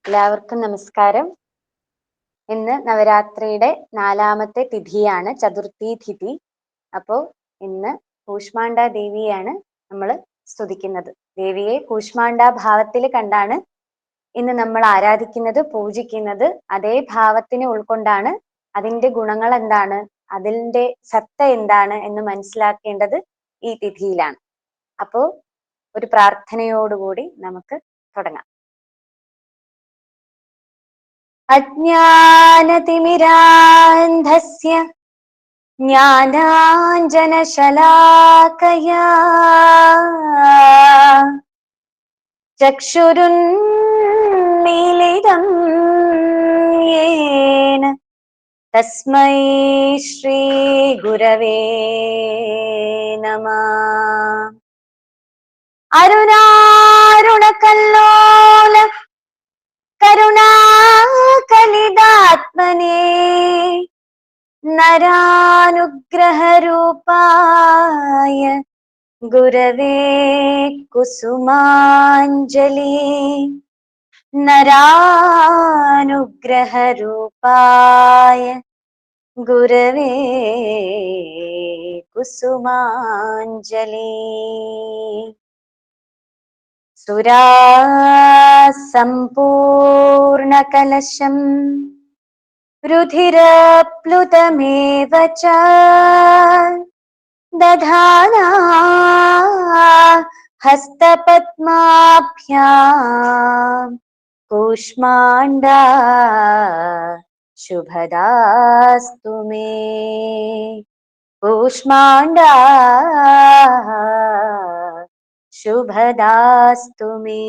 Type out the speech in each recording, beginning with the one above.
എല്ലാവർക്കും നമസ്കാരം. ഇന്ന് നവരാത്രിയുടെ 4ാമത്തെ തിഥിയാണ്, ചതുർത്ഥി തിഥി. അപ്പോൾ ഇന്ന് കൂശ്മാണ്ഡ ദേവിയാണ് നമ്മൾ സ്തുതിക്കുന്നത്. ദേവിയെ കൂശ്മാണ്ഡ ഭാവത്തിൽ കണ്ടാണ് ഇന്ന് നമ്മൾ ആരാധിക്കുന്നത്, പൂജിക്കുന്നത്. അതേ ഭാവത്തിനെ ഉൾക്കൊണ്ടാണ് അതിന്റെ ഗുണങ്ങൾ എന്താണ്, അതിന്റെ സത്ത എന്താണ് എന്ന് മനസ്സിലാക്കേണ്ടത് ഈ തിഥിയിലാണ്. അപ്പോൾ ഒരു പ്രാർത്ഥനയോടുകൂടി നമുക്ക് തുടങ്ങാം. അജ്ഞാനതിമിരാന്ധസ്യ ജ്ഞാനാഞ്ജനശലാകയാ ചക്ഷുരുന്മീലിതം യേന തസ്മൈ ശ്രീ ഗുരവേ നമഃ. അരുണാരുണകല്ലോല കരുണാകലിതാത്മനേ നരാനുഗ്രഹരൂപായ ഗുരവേ കുസുമാഞ്ജലി. നരാനുഗ്രഹരൂപായ ഗുരവേ കുസുമാഞ്ജലി. സുരാസമ്പൂർണകലശം രുധിരപ്ലുതമേവ ച ദധാനാ ഹസ്തപദ്മാഭ്യാം കൂശ്മാണ്ഡാ ശുഭദാസ്തു മേ. കൂശ്മാണ്ഡാ ശുഭദാസ്തു മേ.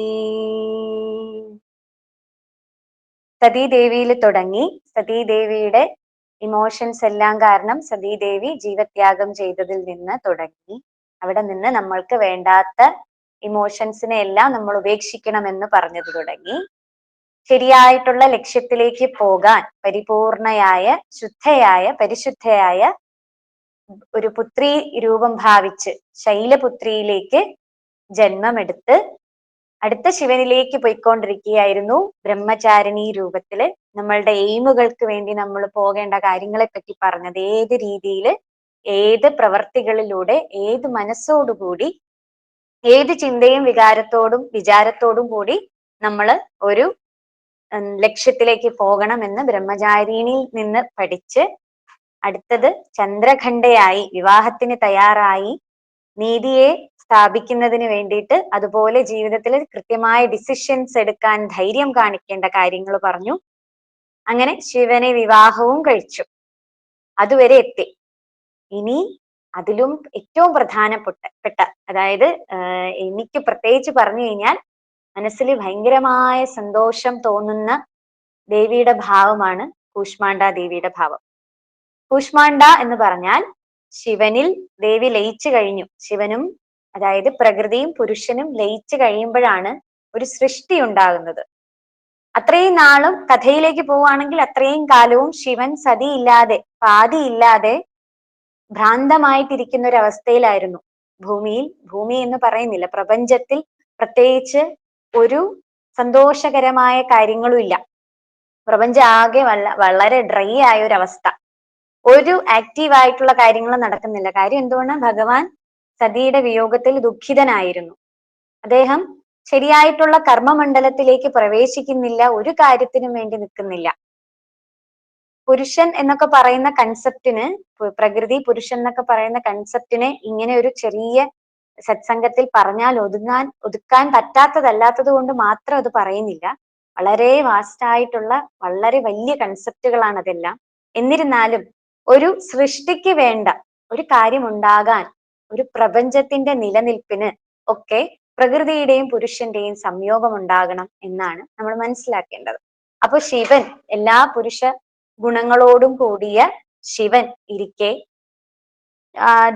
സതീദേവിയിൽ തുടങ്ങി. സതീദേവിയുടെ ഇമോഷൻസ് എല്ലാം കാരണം സതീദേവി ജീവത്യാഗം ചെയ്തതിൽ നിന്ന് തുടങ്ങി. അവിടെ നിന്ന് നമ്മൾക്ക് വേണ്ടാത്ത ഇമോഷൻസിനെ എല്ലാം നമ്മൾ ഉപേക്ഷിക്കണമെന്ന് പറഞ്ഞത് തുടങ്ങി. ശരിയായിട്ടുള്ള ലക്ഷ്യത്തിലേക്ക് പോകാൻ പരിപൂർണയായ, ശുദ്ധയായ, പരിശുദ്ധയായ ഒരു പുത്രി രൂപം ഭാവിച്ച് ശൈലപുത്രിയിലേക്ക് ജന്മമെടുത്ത് അടുത്ത ശിവനിലേക്ക് പോയിക്കൊണ്ടിരിക്കുകയായിരുന്നു ബ്രഹ്മചാരിണി രൂപത്തില്. നമ്മളുടെ എയിമുകൾക്ക് വേണ്ടി നമ്മൾ പോകേണ്ട കാര്യങ്ങളെ പറ്റി പറഞ്ഞത്, ഏത് രീതിയിൽ, ഏത് പ്രവർത്തികളിലൂടെ, ഏത് മനസ്സോടുകൂടി, ഏത് ചിന്തയും വികാരത്തോടും വിചാരത്തോടും കൂടി നമ്മൾ ഒരു ലക്ഷ്യത്തിലേക്ക് പോകണമെന്ന് ബ്രഹ്മചാരിണിയിൽ നിന്ന് പഠിച്ച് അടുത്തത് ചന്ദ്രഖണ്ഡയായി വിവാഹത്തിന് തയ്യാറായി നീതിയെ സ്ഥാപിക്കുന്നതിന് വേണ്ടിയിട്ട്, അതുപോലെ ജീവിതത്തിൽ കൃത്യമായ ഡിസിഷൻസ് എടുക്കാൻ ധൈര്യം കാണിക്കേണ്ട കാര്യങ്ങൾ പറഞ്ഞു. അങ്ങനെ ശിവനെ വിവാഹവും കഴിച്ചു. അതുവരെ എത്തി. ഇനി അതിലും ഏറ്റവും പ്രധാനപ്പെട്ട, അതായത് എനിക്ക് പ്രത്യേകിച്ച് പറഞ്ഞു കഴിഞ്ഞാൽ മനസ്സിൽ ഭയങ്കരമായ സന്തോഷം തോന്നുന്ന ദേവിയുടെ ഭാവമാണ് കൂശ്മാണ്ഡ ദേവിയുടെ ഭാവം. കൂശ്മാണ്ഡ എന്ന് പറഞ്ഞാൽ ശിവനിൽ ദേവി ലയിച്ചു കഴിഞ്ഞു. ശിവനും, അതായത് പ്രകൃതിയും പുരുഷനും ലയിച്ചു കഴിയുമ്പോഴാണ് ഒരു സൃഷ്ടി ഉണ്ടാകുന്നത്. അത്രയും നാളും കഥയിലേക്ക് പോവുകയാണെങ്കിൽ അത്രയും കാലവും ശിവൻ സതിയില്ലാതെ, പാതിയില്ലാതെ ഭ്രാന്തമായിട്ടിരിക്കുന്ന ഒരു അവസ്ഥയിലായിരുന്നു. ഭൂമി എന്ന് പറയുന്നില്ല, പ്രപഞ്ചത്തിൽ പ്രത്യേകിച്ച് ഒരു സന്തോഷകരമായ കാര്യങ്ങളും ഇല്ല. പ്രപഞ്ചം ആകെ വളരെ ഡ്രൈ ആയ ഒരു അവസ്ഥ. ഒരു ആക്റ്റീവ് ആയിട്ടുള്ള കാര്യങ്ങൾ നടക്കുന്നില്ല. കാര്യം എന്തുകൊണ്ടാണ്? ഭഗവാൻ സതിയുടെ വിയോഗത്തിൽ ദുഃഖിതനായിരുന്നു. അദ്ദേഹം ശരിയായിട്ടുള്ള കർമ്മമണ്ഡലത്തിലേക്ക് പ്രവേശിക്കുന്നില്ല, ഒരു കാര്യത്തിനും വേണ്ടി നിൽക്കുന്നില്ല. പുരുഷൻ എന്നൊക്കെ പറയുന്ന കൺസെപ്റ്റിന്, പ്രകൃതി പുരുഷൻ എന്നൊക്കെ പറയുന്ന കൺസെപ്റ്റിനെ ഇങ്ങനെ ഒരു ചെറിയ സത്സംഗത്തിൽ പറഞ്ഞാൽ ഒതുക്കാൻ പറ്റാത്തതല്ലാത്തത് കൊണ്ട് മാത്രം അത് പറയുന്നില്ല. വളരെ വാസ്റ്റായിട്ടുള്ള വളരെ വലിയ കൺസെപ്റ്റുകളാണ് അതെല്ലാം. എന്നിരുന്നാലും ഒരു സൃഷ്ടിക്ക് വേണ്ട ഒരു കാര്യം ഉണ്ടാകാൻ, ഒരു പ്രപഞ്ചത്തിന്റെ നിലനിൽപ്പിന് ഒക്കെ പ്രകൃതിയുടെയും പുരുഷന്റെയും സംയോഗം ഉണ്ടാകണം എന്നാണ് നമ്മൾ മനസ്സിലാക്കേണ്ടത്. അപ്പൊ ശിവൻ, എല്ലാ പുരുഷ ഗുണങ്ങളോടും കൂടിയ ശിവൻ ഇരിക്കെ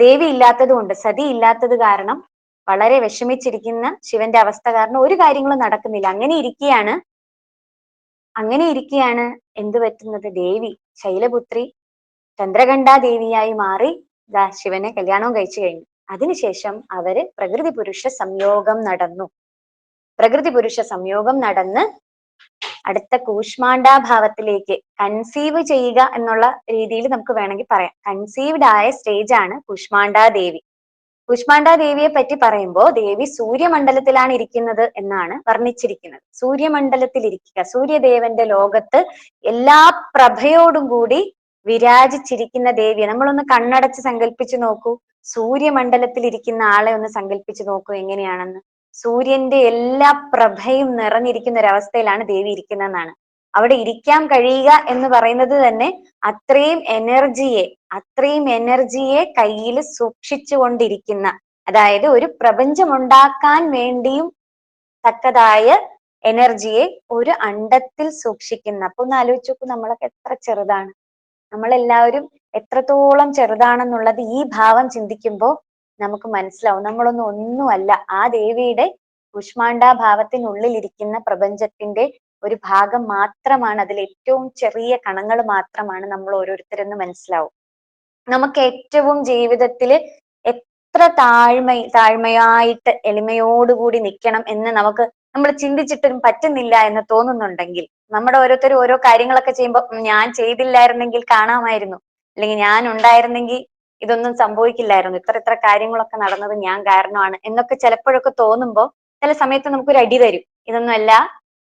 ദേവി ഇല്ലാത്തത് കൊണ്ട്, സതി ഇല്ലാത്തത് കാരണം വളരെ വിഷമിച്ചിരിക്കുന്ന ശിവന്റെ അവസ്ഥ കാരണം ഒരു കാര്യങ്ങളും നടക്കുന്നില്ല. അങ്ങനെ ഇരിക്കുകയാണ് എന്ത് പറ്റുന്നത്? ദേവി ശൈലപുത്രി ചന്ദ്രഘണ്ഠാ ദേവിയായി മാറി ശിവനെ കല്യാണവും കഴിച്ചു കഴിഞ്ഞു. അതിനുശേഷം അവര് പ്രകൃതി പുരുഷ സംയോഗം നടന്നു. പ്രകൃതി പുരുഷ സംയോഗം നടന്ന് അടുത്ത കൂഷ്മാണ്ഡാഭാവത്തിലേക്ക് കൺസീവ് ചെയ്യുക എന്നുള്ള രീതിയിൽ നമുക്ക് വേണമെങ്കിൽ പറയാം. കൺസീവ്ഡ് ആയ സ്റ്റേജ് ആണ് കൂഷ്മാണ്ഡാദേവി. കൂഷ്മാണ്ഡാദേവിയെ പറ്റി പറയുമ്പോൾ ദേവി സൂര്യമണ്ഡലത്തിലാണ് ഇരിക്കുന്നത് എന്നാണ് വർണ്ണിച്ചിരിക്കുന്നത്. സൂര്യമണ്ഡലത്തിൽ ഇരിക്കുക, സൂര്യദേവന്റെ ലോകത്ത് എല്ലാ പ്രഭയോടും കൂടി വിരാജിച്ചിരിക്കുന്ന ദേവിയെ നമ്മളൊന്ന് കണ്ണടച്ച് സങ്കല്പിച്ചു നോക്കൂ. സൂര്യമണ്ഡലത്തിൽ ഇരിക്കുന്ന ആളെ ഒന്ന് സങ്കല്പിച്ചു നോക്കൂ എങ്ങനെയാണെന്ന്. സൂര്യന്റെ എല്ലാ പ്രഭയും നിറഞ്ഞിരിക്കുന്ന ഒരവസ്ഥയിലാണ് ദേവി ഇരിക്കുന്നതെന്നാണ്. അവിടെ ഇരിക്കാൻ കഴിയുക എന്ന് പറയുന്നത് തന്നെ അത്രയും എനർജിയെ കയ്യിൽ സൂക്ഷിച്ചുകൊണ്ടിരിക്കുന്ന, അതായത് ഒരു പ്രപഞ്ചം ഉണ്ടാക്കാൻ വേണ്ടിയും തക്കതായ എനർജിയെ ഒരു അണ്ടത്തിൽ സൂക്ഷിക്കുന്ന. അപ്പൊ ഒന്ന് ആലോചിച്ച് നോക്കൂ, നമ്മളൊക്കെ എത്ര ചെറുതാണ്, നമ്മളെല്ലാവരും എത്രത്തോളം ചെറുതാണെന്നുള്ളത് ഈ ഭാവം ചിന്തിക്കുമ്പോൾ നമുക്ക് മനസ്സിലാവും. നമ്മളൊന്നും ഒന്നുമല്ല. ആ ദേവിയുടെ കൂഷ്മാണ്ഡ ഭാവത്തിനുള്ളിൽ ഇരിക്കുന്ന പ്രപഞ്ചത്തിന്റെ ഒരു ഭാഗം മാത്രമാണ്, അതിൽ ഏറ്റവും ചെറിയ കണങ്ങൾ മാത്രമാണ് നമ്മൾ ഓരോരുത്തരെന്ന് മനസ്സിലാവും. നമുക്ക് ഏറ്റവും ജീവിതത്തിൽ എത്ര താഴ്മയായിട്ട് എളിമയോടുകൂടി നിൽക്കണം എന്ന് നമ്മൾ ചിന്തിച്ചിട്ടും പറ്റുന്നില്ല എന്ന് തോന്നുന്നുണ്ടെങ്കിൽ, നമ്മുടെ ഓരോരുത്തരും ഓരോ കാര്യങ്ങളൊക്കെ ചെയ്യുമ്പോൾ ഞാൻ ചെയ്തില്ലായിരുന്നെങ്കിൽ കാണാമായിരുന്നു, അല്ലെങ്കിൽ ഞാൻ ഉണ്ടായിരുന്നെങ്കിൽ ഇതൊന്നും സംഭവിക്കില്ലായിരുന്നു, ഇത്ര കാര്യങ്ങളൊക്കെ നടന്നത് ഞാൻ കാരണമാണ് എന്നൊക്കെ ചിലപ്പോഴൊക്കെ തോന്നുമ്പോൾ ചില സമയത്ത് നമുക്കൊരു അടി തരും.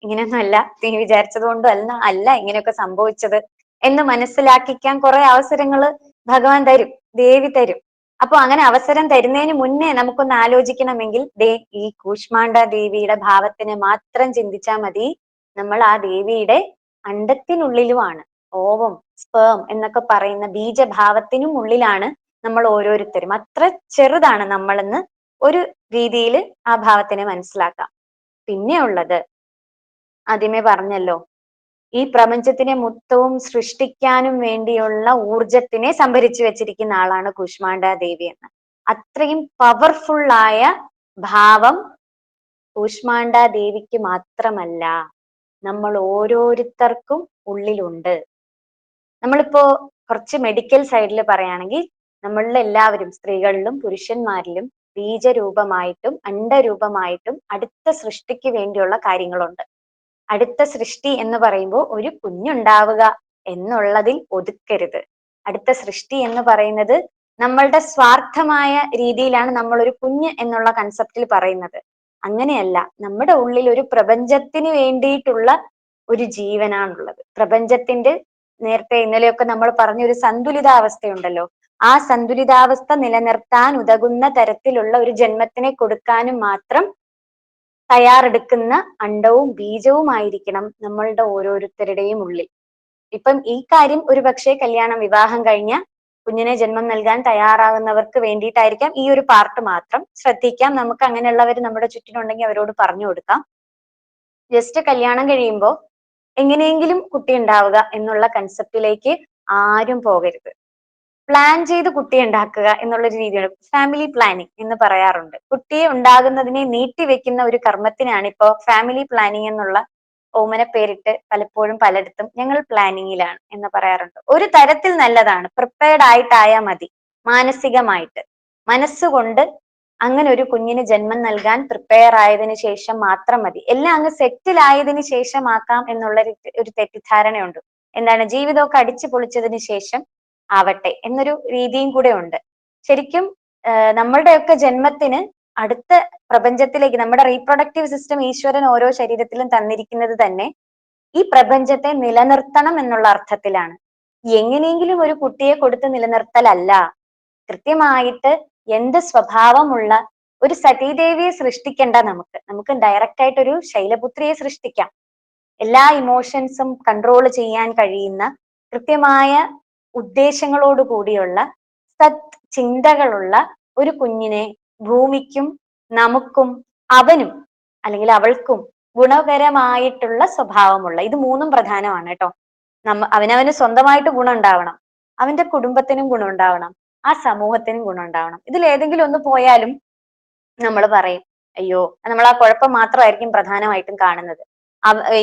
ഇങ്ങനെയൊന്നും അല്ല, നീ വിചാരിച്ചത് കൊണ്ടും അല്ല ഇങ്ങനെയൊക്കെ സംഭവിച്ചത് എന്ന് മനസ്സിലാക്കിക്കാൻ കുറെ അവസരങ്ങൾ ഭഗവാൻ തരും, ദേവി തരും. അപ്പൊ അങ്ങനെ അവസരം തരുന്നതിന് മുന്നേ നമുക്കൊന്ന് ആലോചിക്കണമെങ്കിൽ ഈ കൂഷ്മാണ്ഡ ദേവിയുടെ ഭാവത്തിനെ മാത്രം ചിന്തിച്ചാൽ മതി. നമ്മൾ ആ ദേവിയുടെ അണ്ടത്തിനുള്ളിലുമാണ്, ഓവം സ്പേം എന്നൊക്കെ പറയുന്ന ബീജഭാവത്തിനും ഉള്ളിലാണ് നമ്മൾ ഓരോരുത്തരും. അത്ര ചെറുതാണ് നമ്മളെന്ന് ഒരു രീതിയിൽ ആ ഭാവത്തിനെ മനസ്സിലാക്കാം. പിന്നെ ഉള്ളത് ആദ്യമേ പറഞ്ഞല്ലോ, ഈ പ്രപഞ്ചത്തിനെ മൊത്തവും സൃഷ്ടിക്കാനും വേണ്ടിയുള്ള ഊർജത്തിനെ സംഭരിച്ചു വെച്ചിരിക്കുന്ന ആളാണ് കൂഷ്മാണ്ഡ ദേവി എന്ന്. അത്രയും പവർഫുൾ ആയ ഭാവം കൂഷ്മാണ്ഡ ദേവിക്ക് മാത്രമല്ല, നമ്മൾ ഓരോരുത്തർക്കും ഉള്ളിലുണ്ട്. നമ്മളിപ്പോ കുറച്ച് മെഡിക്കൽ സൈഡിൽ പറയുകയാണെങ്കിൽ, നമ്മളിൽ എല്ലാവരും, സ്ത്രീകളിലും പുരുഷന്മാരിലും ബീജരൂപമായിട്ടും അണ്ഡരൂപമായിട്ടും അടുത്ത സൃഷ്ടിക്ക് വേണ്ടിയുള്ള കാര്യങ്ങളുണ്ട്. അടുത്ത സൃഷ്ടി എന്ന് പറയുമ്പോൾ ഒരു കുഞ്ഞുണ്ടാവുക എന്നുള്ളതിൽ ഒതുക്കരുത്. അടുത്ത സൃഷ്ടി എന്ന് പറയുന്നത് നമ്മളുടെ സ്വാർത്ഥമായ രീതിയിലാണ് നമ്മൾ ഒരു കുഞ്ഞ് എന്നുള്ള കൺസെപ്റ്റിൽ പറയുന്നത്. അങ്ങനെയല്ല, നമ്മുടെ ഉള്ളിൽ ഒരു പ്രപഞ്ചത്തിന് വേണ്ടിയിട്ടുള്ള ഒരു ജീവനാണുള്ളത്. പ്രപഞ്ചത്തിന്റെ നേരത്തെ ഇന്നലെയൊക്കെ നമ്മൾ പറഞ്ഞ ഒരു സന്തുലിതാവസ്ഥയുണ്ടല്ലോ, ആ സന്തുലിതാവസ്ഥ നിലനിർത്താൻ ഉതകുന്ന തരത്തിലുള്ള ഒരു ജന്മത്തിനെ കൊടുക്കാനും മാത്രം തയ്യാറെടുക്കുന്ന അണ്ടവും ബീജവുമായിരിക്കണം നമ്മളുടെ ഓരോരുത്തരുടെയും ഉള്ളിൽ. ഇപ്പം ഈ കാര്യം ഒരു പക്ഷേ വിവാഹം കഴിഞ്ഞ കുഞ്ഞിനെ ജന്മം നൽകാൻ തയ്യാറാകുന്നവർക്ക് വേണ്ടിയിട്ടായിരിക്കാം ഈ ഒരു പാർട്ട് മാത്രം. ശ്രദ്ധിക്കാം, നമുക്ക് അങ്ങനെയുള്ളവർ നമ്മുടെ ചുറ്റിനുണ്ടെങ്കിൽ അവരോട് പറഞ്ഞു കൊടുക്കാം. ജസ്റ്റ് കല്യാണം കഴിയുമ്പോൾ എങ്ങനെയെങ്കിലും കുട്ടി ഉണ്ടാവുക എന്നുള്ള കൺസെപ്റ്റിലേക്ക് ആരും പോകരുത്. പ്ലാൻ ചെയ്ത് കുട്ടിയെ ഉണ്ടാക്കുക എന്നുള്ളൊരു രീതിയാണ് ഫാമിലി പ്ലാനിങ് എന്ന് പറയാറുണ്ട്. കുട്ടിയെ ഉണ്ടാകുന്നതിനെ നീട്ടിവെക്കുന്ന ഒരു കർമ്മത്തിനാണ് ഇപ്പോ ഫാമിലി പ്ലാനിങ് എന്നുള്ള ഓമന പേരിട്ട് പലപ്പോഴും പലയിടത്തും ഞങ്ങൾ പ്ലാനിങ്ങിലാണ് എന്ന് പറയാറുണ്ട്. ഒരു തരത്തിൽ നല്ലതാണ്, പ്രിപ്പയർഡ് ആയിട്ടായാൽ മതി. മാനസികമായിട്ട് മനസ്സുകൊണ്ട് അങ്ങനെ ഒരു കുഞ്ഞിന് ജന്മം നൽകാൻ പ്രിപ്പയർ ആയതിനു ശേഷം മാത്രം മതി. എല്ലാം അങ്ങ് സെറ്റിൽ ആയതിനു ശേഷമാക്കാം എന്നുള്ള ഒരു തെറ്റിദ്ധാരണയുണ്ട്. എന്താണ്, ജീവിതമൊക്കെ അടിച്ചു പൊളിച്ചതിന് ശേഷം ആവട്ടെ എന്നൊരു രീതിയും കൂടെ ഉണ്ട്. ശരിക്കും നമ്മളുടെയൊക്കെ ജന്മത്തിന് അടുത്ത പ്രപഞ്ചത്തിലേക്ക്, നമ്മുടെ റീപ്രൊഡക്റ്റീവ് സിസ്റ്റം ഈശ്വരൻ ഓരോ ശരീരത്തിലും തന്നിരിക്കുന്നത് തന്നെ ഈ പ്രപഞ്ചത്തെ നിലനിർത്തണം എന്നുള്ള അർത്ഥത്തിലാണ്. എങ്ങനെയെങ്കിലും ഒരു കുട്ടിയെ കൊടുത്ത് നിലനിർത്തലല്ല, കൃത്യമായിട്ട് എന്ത് സ്വഭാവമുള്ള ഒരു സതീദേവിയെ സൃഷ്ടിക്കേണ്ട, നമുക്ക് ഡയറക്റ്റ് ആയിട്ട് ഒരു ശൈലപുത്രിയെ സൃഷ്ടിക്കാം. എല്ലാ ഇമോഷൻസും കൺട്രോൾ ചെയ്യാൻ കഴിയുന്ന, കൃത്യമായ ഉദ്ദേശങ്ങളോട് കൂടിയുള്ള, സത് ചിന്തകളുള്ള ഒരു കുഞ്ഞിനെ ഭൂമിക്കും നമുക്കും അവനും അല്ലെങ്കിൽ അവൾക്കും ഗുണകരമായിട്ടുള്ള സ്വഭാവമുള്ള, ഇത് മൂന്നും പ്രധാനമാണ് കേട്ടോ. അവനവന് സ്വന്തമായിട്ട് ഗുണം ഉണ്ടാവണം, അവന്റെ കുടുംബത്തിനും ഗുണം ഉണ്ടാവണം, ആ സമൂഹത്തിനും ഗുണം ഉണ്ടാവണം. ഇതിൽ ഏതെങ്കിലും ഒന്ന് പോയാലും നമ്മൾ പറയും, അയ്യോ, നമ്മൾ ആ കുഴപ്പം മാത്രമായിരിക്കും പ്രധാനമായിട്ടും കാണുന്നത്.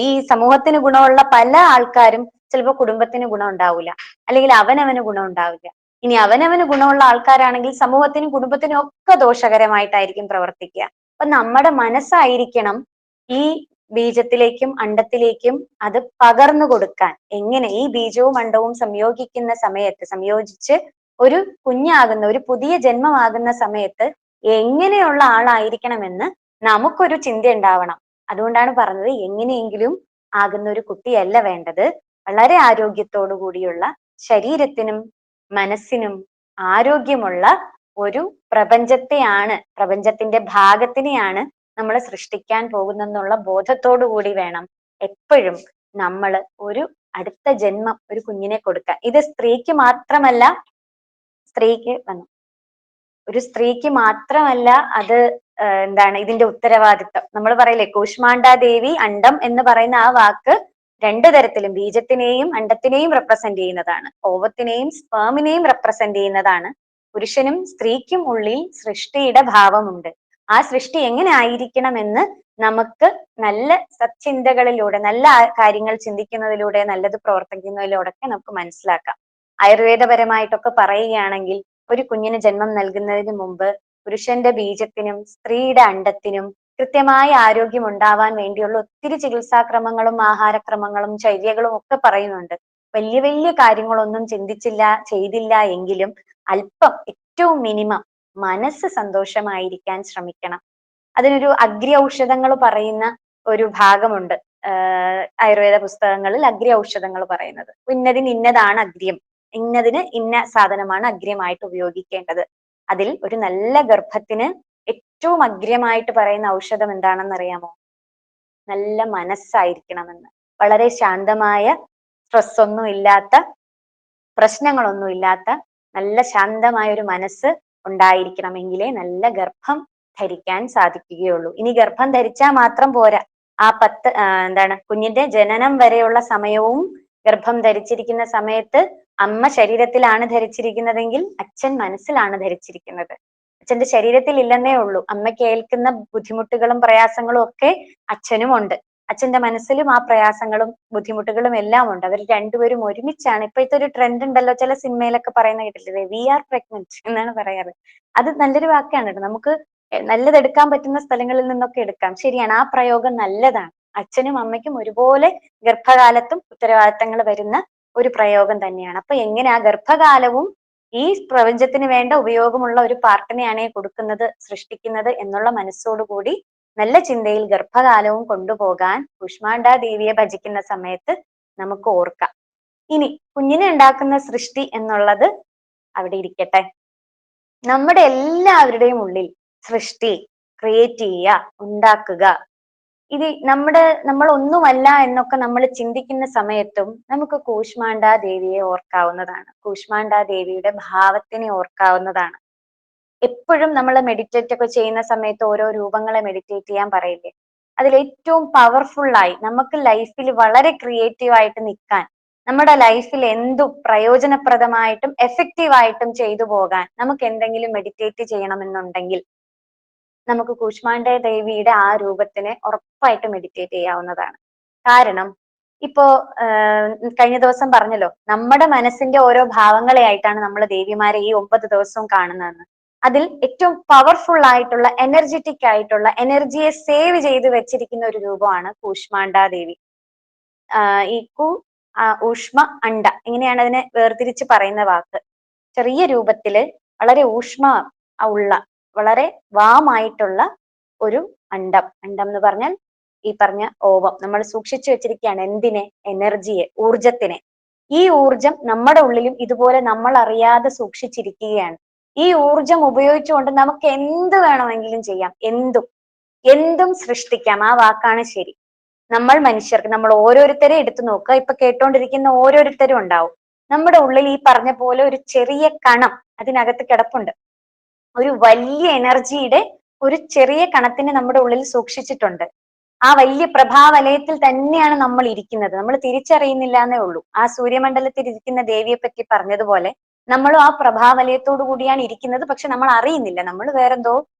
ഈ സമൂഹത്തിന് ഗുണമുള്ള പല ആൾക്കാരും ചിലപ്പോൾ കുടുംബത്തിന് ഗുണം ഉണ്ടാവില്ല, അല്ലെങ്കിൽ അവനവന് ഗുണം ഉണ്ടാവില്ല. ഇനി അവനവന് ഗുണമുള്ള ആൾക്കാരാണെങ്കിൽ സമൂഹത്തിനും കുടുംബത്തിനും ഒക്കെ ദോഷകരമായിട്ടായിരിക്കും പ്രവർത്തിക്കുക. അപ്പൊ നമ്മുടെ മനസ്സായിരിക്കണം ഈ ബീജത്തിലേക്കും അണ്ടത്തിലേക്കും അത് പകർന്നു കൊടുക്കാൻ എങ്ങനെ ഈ ബീജവും അണ്ടവും സംയോഗിക്കുന്ന സമയത്ത് സംയോജിച്ച് ഒരു കുഞ്ഞാകുന്ന ഒരു പുതിയ ജന്മമാകുന്ന സമയത്ത് എങ്ങനെയുള്ള ആളായിരിക്കണമെന്ന് നമുക്കൊരു ചിന്ത ഉണ്ടാവണം. അതുകൊണ്ടാണ് പറഞ്ഞത് എങ്ങനെയെങ്കിലും ആകുന്ന ഒരു കുട്ടിയല്ല വേണ്ടത്, വളരെ ആരോഗ്യത്തോടു കൂടിയുള്ള ശരീരത്തിനും മനസ്സിനും ആരോഗ്യമുള്ള ഒരു പ്രപഞ്ചത്തെയാണ്, പ്രപഞ്ചത്തിന്റെ ഭാഗത്തിനെയാണ് നമ്മൾ സൃഷ്ടിക്കാൻ പോകുന്നെന്നുള്ള ബോധത്തോടു കൂടി വേണം എപ്പോഴും നമ്മൾ ഒരു അടുത്ത ജന്മം ഒരു കുഞ്ഞിനെ കൊടുക്കാൻ. ഇത് സ്ത്രീക്ക് മാത്രമല്ല, സ്ത്രീക്ക് ഒരു സ്ത്രീക്ക് മാത്രമല്ല അത് എന്താണ് ഇതിന്റെ ഉത്തരവാദിത്തം. നമ്മൾ പറയില്ലേ കൂഷ്മാണ്ഡ ദേവി, അണ്ടം എന്ന് പറയുന്ന ആ വാക്ക് രണ്ടു തരത്തിലും ബീജത്തിനെയും അണ്ടത്തിനെയും റെപ്രസെന്റ് ചെയ്യുന്നതാണ്, ഓവത്തിനെയും സ്പേമിനെയും റെപ്രസെന്റ് ചെയ്യുന്നതാണ്. പുരുഷനും സ്ത്രീക്കും ഉള്ളിൽ സൃഷ്ടിയുടെ ഭാവമുണ്ട്. ആ സൃഷ്ടി എങ്ങനെ ആയിരിക്കണമെന്ന് നമുക്ക് നല്ല സച്ചിന്തകളിലൂടെ, നല്ല കാര്യങ്ങൾ ചിന്തിക്കുന്നതിലൂടെ, നല്ലത് പ്രവർത്തിക്കുന്നതിലൂടെ ഒക്കെ നമുക്ക് മനസ്സിലാക്കാം. ആയുർവേദപരമായിട്ടൊക്കെ പറയുകയാണെങ്കിൽ ഒരു കുഞ്ഞിന് ജന്മം നൽകുന്നതിന് മുമ്പ് പുരുഷന്റെ ബീജത്തിനും സ്ത്രീയുടെ അണ്ടത്തിനും കൃത്യമായ ആരോഗ്യം ഉണ്ടാവാൻ വേണ്ടിയുള്ള ഒത്തിരി ചികിത്സാക്രമങ്ങളും ആഹാരക്രമങ്ങളും ചര്യകളും ഒക്കെ പറയുന്നുണ്ട്. വലിയ വലിയ കാര്യങ്ങളൊന്നും ചിന്തിച്ചില്ല ചെയ്തില്ല എങ്കിലും അല്പം ഏറ്റവും മിനിമം മനസ്സ് സന്തോഷമായിരിക്കാൻ ശ്രമിക്കണം. അതിനൊരു അഗ്രി ഔഷധങ്ങൾ പറയുന്ന ഒരു ഭാഗമുണ്ട് ആയുർവേദ പുസ്തകങ്ങളിൽ. അഗ്രി ഔഷധങ്ങൾ പറയുന്നത് ഇന്നതിന് ഇന്നതാണ് അഗ്ര്യം, ഇന്നതിന് ഇന്ന സാധനമാണ് അഗ്രമായിട്ട് ഉപയോഗിക്കേണ്ടത്. അതിൽ ഒരു നല്ല ഗർഭത്തിന് ഏറ്റവും അഗ്രമായിട്ട് പറയുന്ന ഔഷധം എന്താണെന്ന് അറിയാമോ? നല്ല മനസ്സായിരിക്കണമെന്ന്. വളരെ ശാന്തമായ, സ്ട്രെസ് ഒന്നും ഇല്ലാത്ത, പ്രശ്നങ്ങളൊന്നും ഇല്ലാത്ത നല്ല ശാന്തമായ ഒരു മനസ്സ് ഉണ്ടായിരിക്കണമെങ്കിലേ നല്ല ഗർഭം ധരിക്കാൻ സാധിക്കുകയുള്ളൂ. ഇനി ഗർഭം ധരിച്ചാൽ മാത്രം പോരാ, ആ എന്താണ് കുഞ്ഞിന്റെ ജനനം വരെയുള്ള സമയവും ഗർഭം ധരിച്ചിരിക്കുന്ന സമയത്ത് അമ്മ ശരീരത്തിലാണ് ധരിച്ചിരിക്കുന്നതെങ്കിൽ അച്ഛൻ മനസ്സിലാണ് ധരിച്ചിരിക്കുന്നത്. അച്ഛന്റെ ശരീരത്തിൽ ഇല്ലെന്നേ ഉള്ളൂ. അമ്മയ്ക്ക് ഏൽക്കുന്ന ബുദ്ധിമുട്ടുകളും പ്രയാസങ്ങളും ഒക്കെ അച്ഛനും ഉണ്ട്. അച്ഛന്റെ മനസ്സിലും ആ പ്രയാസങ്ങളും ബുദ്ധിമുട്ടുകളും എല്ലാം ഉണ്ട്. അവർ രണ്ടുപേരും ഒരുമിച്ചാണ്. ഇപ്പോഴത്തെ ഒരു ട്രെൻഡ് ഉണ്ടല്ലോ, ചില സിനിമയിലൊക്കെ പറയുന്ന കേട്ടിട്ടില്ലേ, വി ആർ പ്രഗ്നന്റ് എന്നാണ് പറയാറ്. അത് നല്ലൊരു വാക്കാണ് കേട്ടോ. നമുക്ക് നല്ലത് എടുക്കാൻ പറ്റുന്ന സ്ഥലങ്ങളിൽ നിന്നൊക്കെ എടുക്കാം. ശരിയാണ്, ആ പ്രയോഗം നല്ലതാണ്. അച്ഛനും അമ്മയ്ക്കും ഒരുപോലെ ഗർഭകാലത്തും ഉത്തരവാദിത്തങ്ങൾ വരുന്ന ഒരു പ്രയോഗം തന്നെയാണ്. അപ്പൊ എങ്ങനെ ആ ഗർഭകാലവും ഈ പ്രപഞ്ചത്തിന് വേണ്ട ഉപയോഗമുള്ള ഒരു പാർട്ടിനെയാണ് കൊടുക്കുന്നത്, സൃഷ്ടിക്കുന്നത് എന്നുള്ള മനസ്സോടുകൂടി നല്ല ചിന്തയിൽ ഗർഭകാലവും കൊണ്ടുപോകാൻ കുഷ്മാണ്ഡ ദേവിയെ ഭജിക്കുന്ന സമയത്ത് നമുക്ക് ഓർക്കാം. ഇനി കുഞ്ഞിനെ ഉണ്ടാക്കുന്ന സൃഷ്ടി എന്നുള്ളത് അവിടെ ഇരിക്കട്ടെ. നമ്മുടെ എല്ലാവരുടെയും ഉള്ളിൽ സൃഷ്ടി, ക്രിയേറ്റ് ചെയ്യുക, ഉണ്ടാക്കുക, ഇത് നമ്മൾ ഒന്നുമല്ല എന്നൊക്കെ നമ്മൾ ചിന്തിക്കുന്ന സമയത്തും നമുക്ക് കൂഷ്മാണ്ഡ ദേവിയെ ഓർക്കാവുന്നതാണ്. കൂഷ്മാണ്ഡ ദേവിയുടെ ഭാവത്തിനെ ഓർക്കാവുന്നതാണ്. എപ്പോഴും നമ്മൾ മെഡിറ്റേറ്റ് ഒക്കെ ചെയ്യുന്ന സമയത്ത് ഓരോ രൂപങ്ങളെ മെഡിറ്റേറ്റ് ചെയ്യാൻ പറയില്ലേ, അതിൽ ഏറ്റവും പവർഫുള്ളായി നമുക്ക് ലൈഫിൽ വളരെ ക്രിയേറ്റീവ് ആയിട്ട് നിൽക്കാൻ, നമ്മുടെ ലൈഫിൽ എന്തും പ്രയോജനപ്രദമായിട്ടും എഫക്റ്റീവായിട്ടും ചെയ്തു പോകാൻ നമുക്ക് എന്തെങ്കിലും മെഡിറ്റേറ്റ് ചെയ്യണമെന്നുണ്ടെങ്കിൽ നമുക്ക് കൂഷ്മാണ്ഡ ദേവിയുടെ ആ രൂപത്തിനെ ഉറപ്പായിട്ട് മെഡിറ്റേറ്റ് ചെയ്യാവുന്നതാണ്. കാരണം ഇപ്പോ കഴിഞ്ഞ ദിവസം പറഞ്ഞല്ലോ, നമ്മുടെ മനസ്സിന്റെ ഓരോ ഭാവങ്ങളെ ആയിട്ടാണ് നമ്മൾ ദേവിമാരെ ഈ 9 ദിവസവും കാണുന്നതെന്ന്. അതിൽ ഏറ്റവും പവർഫുൾ ആയിട്ടുള്ള, എനർജറ്റിക് ആയിട്ടുള്ള, എനർജിയെ സേവ് ചെയ്ത് വെച്ചിരിക്കുന്ന ഒരു രൂപമാണ് കൂഷ്മാണ്ഡ ദേവി. ഈ ഊഷ്മ അണ്ട, ഇങ്ങനെയാണ് അതിനെ വേർതിരിച്ച് പറയുന്ന വാക്ക്. ചെറിയ രൂപത്തില് വളരെ ഊഷ്മ ഉള്ള, വളരെ വാമായിട്ടുള്ള ഒരു അണ്ടം. അണ്ടം എന്ന് പറഞ്ഞാൽ ഈ പറഞ്ഞ ഓവം നമ്മൾ സൂക്ഷിച്ചു വെച്ചിരിക്കുകയാണ്. എന്തിനെ? എനർജിയെ, ഊർജത്തിനെ. ഈ ഊർജം നമ്മുടെ ഉള്ളിലും ഇതുപോലെ നമ്മൾ അറിയാതെ സൂക്ഷിച്ചിരിക്കുകയാണ്. ഈ ഊർജം ഉപയോഗിച്ചുകൊണ്ട് നമുക്ക് എന്ത് വേണമെങ്കിലും ചെയ്യാം. എന്തും സൃഷ്ടിക്കാം. ആ വാക്കാണ് ശരി. നമ്മൾ മനുഷ്യർക്ക്, നമ്മൾ ഓരോരുത്തരെ എടുത്തു നോക്കുക, ഇപ്പൊ കേട്ടോണ്ടിരിക്കുന്ന ഓരോരുത്തരും ഉണ്ടാവും. നമ്മുടെ ഉള്ളിൽ ഈ പറഞ്ഞ പോലെ ഒരു ചെറിയ കണം അതിനകത്ത് കിടപ്പുണ്ട്. ഒരു വലിയ എനർജിയുടെ ഒരു ചെറിയ കണത്തിനെ നമ്മുടെ ഉള്ളിൽ സൂക്ഷിച്ചിട്ടുണ്ട്. ആ വലിയ പ്രഭാവലയത്തിൽ തന്നെയാണ് നമ്മൾ ഇരിക്കുന്നത്. നമ്മൾ തിരിച്ചറിയുന്നില്ല എന്നേ ഉള്ളൂ. ആ സൂര്യമണ്ഡലത്തിൽ ഇരിക്കുന്ന ദേവിയെ പറ്റി പറഞ്ഞതുപോലെ നമ്മളും ആ പ്രഭാവലയത്തോടു കൂടിയാണ് ഇരിക്കുന്നത്. പക്ഷെ നമ്മൾ അറിയുന്നില്ല. നമ്മൾ വേറെന്തോ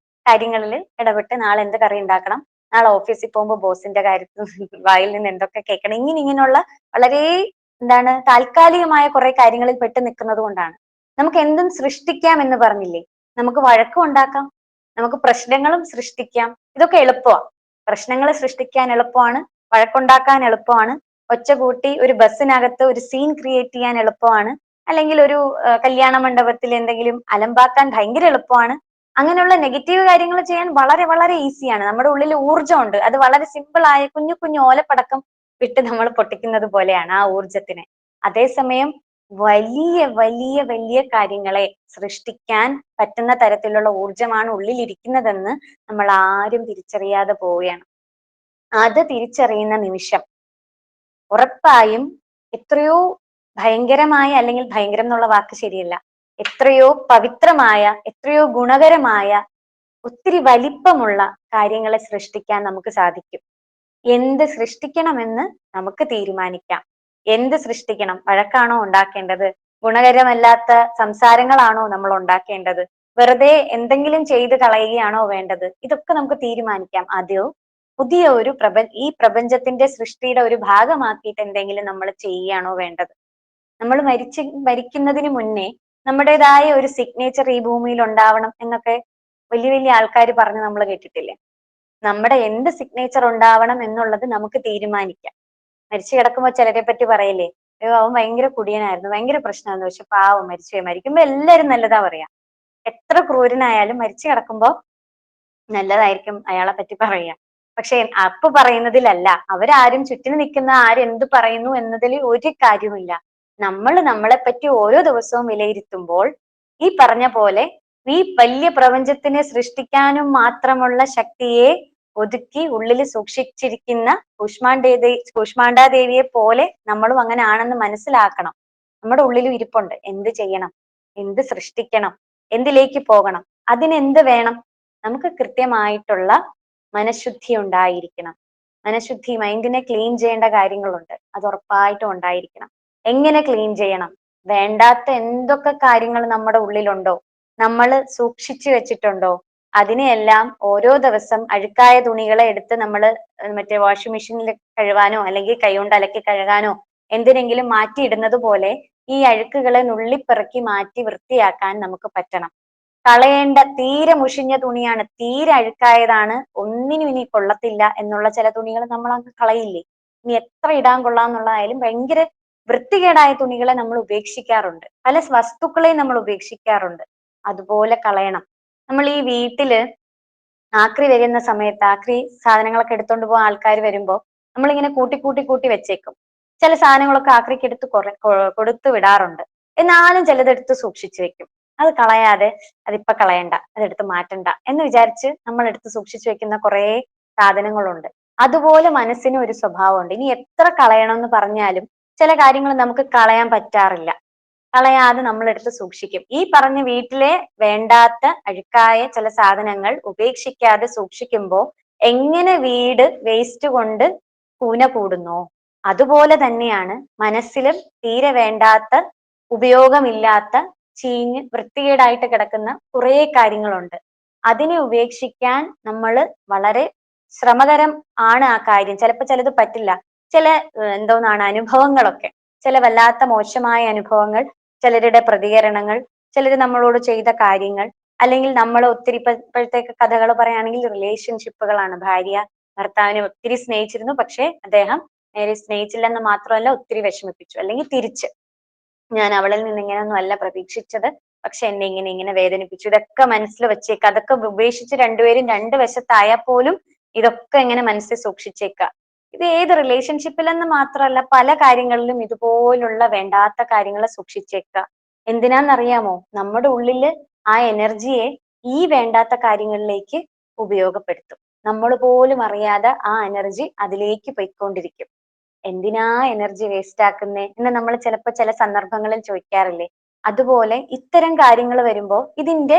കാര്യങ്ങളിൽ ഇടപെട്ട് നാളെ എന്ത് കറി ഉണ്ടാക്കണം, നാളെ ഓഫീസിൽ പോകുമ്പോൾ ബോസിന്റെ കാര്യത്തിൽ വായിൽ നിന്ന് എന്തൊക്കെ കേൾക്കണം, ഇങ്ങനെയുള്ള വളരെ താൽക്കാലികമായ കുറെ കാര്യങ്ങളിൽ പെട്ട് നിൽക്കുന്നത് കൊണ്ടാണ്. നമുക്ക് എന്തും സൃഷ്ടിക്കാം എന്ന് പറഞ്ഞില്ലേ, നമുക്ക് വഴക്കം ഉണ്ടാക്കാം, നമുക്ക് പ്രശ്നങ്ങളും സൃഷ്ടിക്കാം. ഇതൊക്കെ എളുപ്പമാണ്. പ്രശ്നങ്ങൾ സൃഷ്ടിക്കാൻ എളുപ്പമാണ്, വഴക്കുണ്ടാക്കാൻ എളുപ്പമാണ്, ഒച്ച കൂട്ടി ഒരു ബസ്സിനകത്ത് ഒരു സീൻ ക്രിയേറ്റ് ചെയ്യാൻ എളുപ്പമാണ്, അല്ലെങ്കിൽ ഒരു കല്യാണ മണ്ഡപത്തിൽ എന്തെങ്കിലും അലമ്പാക്കാൻ ഭയങ്കര എളുപ്പമാണ്. അങ്ങനെയുള്ള നെഗറ്റീവ് കാര്യങ്ങൾ ചെയ്യാൻ വളരെ വളരെ ഈസിയാണ്. നമ്മുടെ ഉള്ളിൽ ഊർജ്ജമുണ്ട്. അത് വളരെ സിമ്പിൾ ആയ കുഞ്ഞു കുഞ്ഞു ഓലപ്പടക്കം വിട്ട് നമ്മൾ പൊട്ടിക്കുന്നത് പോലെയാണ് ആ ഊർജ്ജത്തിനെ. അതേസമയം വലിയ വലിയ വലിയ കാര്യങ്ങളെ സൃഷ്ടിക്കാൻ പറ്റുന്ന തരത്തിലുള്ള ഊർജ്ജമാണ് ഉള്ളിലിരിക്കുന്നതെന്ന് നമ്മൾ ആരും തിരിച്ചറിയാതെ പോവുകയാണ്. അത് തിരിച്ചറിയുന്ന നിമിഷം ഉറപ്പായും എത്രയോ ഭയങ്കരമായ, അല്ലെങ്കിൽ ഭയങ്കരം എന്നുള്ള വാക്ക് ശരിയല്ല, എത്രയോ പവിത്രമായ, എത്രയോ ഗുണകരമായ, ഒത്തിരി വലിപ്പമുള്ള കാര്യങ്ങളെ സൃഷ്ടിക്കാൻ നമുക്ക് സാധിക്കും. എന്ത് സൃഷ്ടിക്കണമെന്ന് നമുക്ക് തീരുമാനിക്കാം. എന്ത് സൃഷ്ടിക്കണം? വഴക്കാണോ ഉണ്ടാക്കേണ്ടത്? ഗുണകരമല്ലാത്ത സംസാരങ്ങളാണോ നമ്മൾ ഉണ്ടാക്കേണ്ടത്? വെറുതെ എന്തെങ്കിലും ചെയ്ത് കളയുകയാണോ വേണ്ടത്? ഇതൊക്കെ നമുക്ക് തീരുമാനിക്കാം. അതെയോ പുതിയ ഒരു ഈ പ്രപഞ്ചത്തിന്റെ സൃഷ്ടിയുടെ ഒരു ഭാഗമാക്കിയിട്ട് എന്തെങ്കിലും നമ്മൾ ചെയ്യുകയാണോ വേണ്ടത്? നമ്മൾ മരിക്കുന്നതിന് മുന്നേ നമ്മുടേതായ ഒരു സിഗ്നേച്ചർ ഈ ഭൂമിയിൽ ഉണ്ടാവണം എന്നൊക്കെ വലിയ വലിയ ആൾക്കാർ പറഞ്ഞ് നമ്മൾ കേട്ടിട്ടില്ലേ? നമ്മുടെ എന്ത് സിഗ്നേച്ചർ ഉണ്ടാവണം എന്നുള്ളത് നമുക്ക് തീരുമാനിക്കാം. മരിച്ചു കിടക്കുമ്പോൾ ചിലരെ പറ്റി പറയില്ലേ, അയ്യോ അവൻ ഭയങ്കര കുടിയനായിരുന്നു, ഭയങ്കര പ്രശ്നമായിരുന്നു, പക്ഷെ പാവം മരിച്ചുപോയി. മരിക്കുമ്പോ എല്ലാരും നല്ലതാ പറയാ. എത്ര ക്രൂരനായാലും മരിച്ചു കിടക്കുമ്പോ നല്ലതായിരിക്കും അയാളെ പറ്റി പറയാ. പക്ഷെ അപ്പൊ പറയുന്നതിലല്ല, അവരാരും ചുറ്റിന് നിൽക്കുന്ന ആരെന്ത് പറയുന്നു എന്നതിൽ ഒരു കാര്യവുമില്ല. നമ്മൾ നമ്മളെ പറ്റി ഓരോ ദിവസവും വിലയിരുത്തുമ്പോൾ ഈ പറഞ്ഞ പോലെ ഈ വലിയ പ്രപഞ്ചത്തിനെ സൃഷ്ടിക്കാനും മാത്രമുള്ള ശക്തിയെ ഒതുക്കി ഉള്ളിൽ സൂക്ഷിച്ചിരിക്കുന്ന കൂഷ്മാണ്ഡാദേവിയെ പോലെ നമ്മളും അങ്ങനെ ആണെന്ന് മനസ്സിലാക്കണം. നമ്മുടെ ഉള്ളിലും ഇരിപ്പുണ്ട്. എന്ത് ചെയ്യണം, എന്ത് സൃഷ്ടിക്കണം, എന്തിലേക്ക് പോകണം, അതിനെന്ത് വേണം? നമുക്ക് കൃത്യമായിട്ടുള്ള മനഃശുദ്ധി ഉണ്ടായിരിക്കണം. മനഃശുദ്ധി, മൈൻഡിനെ ക്ലീൻ ചെയ്യേണ്ട കാര്യങ്ങളുണ്ട്, അത് ഉറപ്പായിട്ടും ഉണ്ടായിരിക്കണം. എങ്ങനെ ക്ലീൻ ചെയ്യണം? വേണ്ടാത്ത എന്തൊക്കെ കാര്യങ്ങൾ നമ്മുടെ ഉള്ളിലുണ്ടോ, നമ്മൾ സൂക്ഷിച്ചു വെച്ചിട്ടുണ്ടോ, അതിനെയെല്ലാം ഓരോ ദിവസം അഴുക്കായ തുണികളെ എടുത്ത് നമ്മൾ മറ്റേ വാഷിംഗ് മെഷീനിൽ കഴുകാനോ അല്ലെങ്കിൽ കൈകൊണ്ട് അലക്കി കഴുകാനോ എന്തിനെങ്കിലും മാറ്റിയിടുന്നത് പോലെ ഈ അഴുക്കുകളെ നുള്ളിപ്പെറുക്കി മാറ്റി വൃത്തിയാക്കാൻ നമുക്ക് പറ്റണം. കളയേണ്ട തീരെ മുഷിഞ്ഞ തുണിയാണ്, തീരെ അഴുക്കായതാണ്, ഒന്നിനും ഇനി കൊള്ളത്തില്ല എന്നുള്ള ചില തുണികൾ നമ്മൾ അങ്ങ് കളയില്ലേ? ഇനി എത്ര ഇടാൻ കൊള്ളാന്നുള്ളതായാലും ഭയങ്കര വൃത്തികേടായ തുണികളെ നമ്മൾ ഉപേക്ഷിക്കാറുണ്ട്. പല വസ്തുക്കളെയും നമ്മൾ ഉപേക്ഷിക്കാറുണ്ട്. അതുപോലെ കളയണം. നമ്മൾ ഈ വീട്ടില് ആക്രി വരുന്ന സമയത്ത് ആക്രി സാധനങ്ങളൊക്കെ എടുത്തോണ്ട് പോകാൻ ആൾക്കാർ വരുമ്പോ നമ്മളിങ്ങനെ കൂട്ടി കൂട്ടി കൂട്ടി വെച്ചേക്കും. ചില സാധനങ്ങളൊക്കെ ആക്രിക്ക് എടുത്ത് കൊടുത്തു വിടാറുണ്ട്. എന്നാലും ചിലതെടുത്ത് സൂക്ഷിച്ചു വെക്കും. അത് കളയാതെ അതിപ്പോ കളയണ്ട, അതെടുത്ത് മാറ്റണ്ട എന്ന് വിചാരിച്ച് നമ്മൾ എടുത്ത് സൂക്ഷിച്ചു വെക്കുന്ന കുറെ സാധനങ്ങളുണ്ട്. അതുപോലെ മനസ്സിന് ഒരു സ്വഭാവമുണ്ട്. ഇനി എത്ര കളയണം എന്ന് പറഞ്ഞാലും ചില കാര്യങ്ങൾ നമുക്ക് കളയാൻ പറ്റാറില്ല. കളയാതെ നമ്മൾ എടുത്ത് സൂക്ഷിക്കും. ഈ പറഞ്ഞ വീട്ടിലെ വേണ്ടാത്ത അഴുക്കായ ചില സാധനങ്ങൾ ഉപേക്ഷിക്കാതെ സൂക്ഷിക്കുമ്പോൾ എങ്ങനെ വീട് വേസ്റ്റ് കൊണ്ട് കൂന കൂടുന്നോ അതുപോലെ തന്നെയാണ് മനസ്സിലും തീരെ വേണ്ടാത്ത, ഉപയോഗമില്ലാത്ത, ചീഞ്ഞ് വൃത്തികേടായിട്ട് കിടക്കുന്ന കുറെ കാര്യങ്ങളുണ്ട്. അതിനെ ഉപേക്ഷിക്കാൻ നമ്മൾ വളരെ ശ്രമകരം ആണ് ആ കാര്യം. ചിലപ്പോൾ ചിലത് പറ്റില്ല. ചില എന്തോന്നാണ് അനുഭവങ്ങളൊക്കെ, ചില വല്ലാത്ത മോശമായ അനുഭവങ്ങൾ, ചിലരുടെ പ്രതികരണങ്ങൾ, ചിലർ നമ്മളോട് ചെയ്ത കാര്യങ്ങൾ, അല്ലെങ്കിൽ നമ്മൾ ഒത്തിരി ഇപ്പോഴത്തേക്ക് കഥകൾ പറയുകയാണെങ്കിൽ റിലേഷൻഷിപ്പുകളാണ്. ഭാര്യ ഭർത്താവിനെ ഒത്തിരി സ്നേഹിച്ചിരുന്നു, പക്ഷെ അദ്ദേഹം നേരെ സ്നേഹിച്ചില്ലെന്ന് മാത്രമല്ല ഒത്തിരി വിഷമിപ്പിച്ചു. അല്ലെങ്കിൽ തിരിച്ച്, ഞാൻ അവളിൽ നിന്ന് ഇങ്ങനെയൊന്നും അല്ല പ്രതീക്ഷിച്ചത്, പക്ഷെ എന്നെ ഇങ്ങനെ ഇങ്ങനെ വേദനിപ്പിച്ചു. ഇതൊക്കെ മനസ്സിൽ വെച്ചേക്ക. അതൊക്കെ ഉപേക്ഷിച്ച് രണ്ടുപേരും രണ്ട് വശത്തായാൽ പോലും ഇതൊക്കെ ഇങ്ങനെ മനസ്സിൽ സൂക്ഷിച്ചേക്ക. ഇത് ഏത് റിലേഷൻഷിപ്പിലെന്ന് മാത്രമല്ല പല കാര്യങ്ങളിലും ഇതുപോലുള്ള വേണ്ടാത്ത കാര്യങ്ങളെ സൂക്ഷിച്ചേക്ക. എന്തിനാന്നറിയാമോ? നമ്മുടെ ഉള്ളില് ആ എനർജിയെ ഈ വേണ്ടാത്ത കാര്യങ്ങളിലേക്ക് ഉപയോഗപ്പെടുത്തും. നമ്മൾ പോലും അറിയാതെ ആ എനർജി അതിലേക്ക് പോയിക്കൊണ്ടിരിക്കും. എന്തിനാ എനർജി വേസ്റ്റ് ആക്കുന്നേ എന്ന് നമ്മൾ ചിലപ്പോൾ ചില സന്ദർഭങ്ങളിൽ ചോദിക്കാറില്ലേ? അതുപോലെ ഇത്തരം കാര്യങ്ങൾ വരുമ്പോൾ ഇതിന്റെ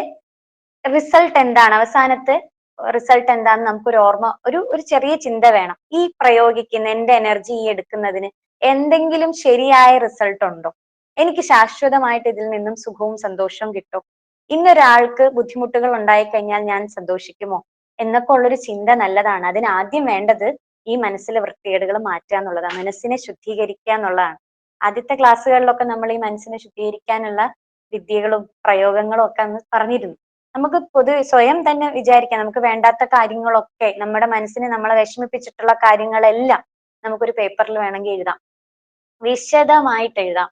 റിസൾട്ട് എന്താണ്, അവസാനത്തെ റിസൾട്ട് എന്താണെന്ന് നമുക്കൊരു ഓർമ്മ, ഒരു ചെറിയ ചിന്ത വേണം. ഈ പ്രയോഗിക്കുന്ന എന്റെ എനർജി ഈ എടുക്കുന്നതിന് എന്തെങ്കിലും ശരിയായ റിസൾട്ട് ഉണ്ടോ? എനിക്ക് ശാശ്വതമായിട്ട് ഇതിൽ നിന്നും സുഖവും സന്തോഷവും കിട്ടും? ഇന്നൊരാൾക്ക് ബുദ്ധിമുട്ടുകൾ ഉണ്ടായിക്കഴിഞ്ഞാൽ ഞാൻ സന്തോഷിക്കുമോ എന്നൊക്കെ ഉള്ളൊരു ചിന്ത നല്ലതാണ്. അതിനാദ്യം വേണ്ടത് ഈ മനസ്സിലെ വൃത്തികേടുകൾ മാറ്റുക എന്നുള്ളതാണ്, മനസ്സിനെ ശുദ്ധീകരിക്കുക എന്നുള്ളതാണ്. ആദ്യത്തെ ക്ലാസ്സുകളിലൊക്കെ നമ്മൾ ഈ മനസ്സിനെ ശുദ്ധീകരിക്കാനുള്ള വിദ്യകളും പ്രയോഗങ്ങളും ഒക്കെ അന്ന് പറഞ്ഞിരുന്നു. നമുക്ക് സ്വയം തന്നെ വിചാരിക്കാം, നമുക്ക് വേണ്ടാത്ത കാര്യങ്ങളൊക്കെ, നമ്മുടെ മനസ്സിനെ നമ്മളെ വിഷമിപ്പിച്ചിട്ടുള്ള കാര്യങ്ങളെല്ലാം നമുക്കൊരു പേപ്പറിൽ വേണമെങ്കിൽ എഴുതാം, വിശദമായിട്ട് എഴുതാം.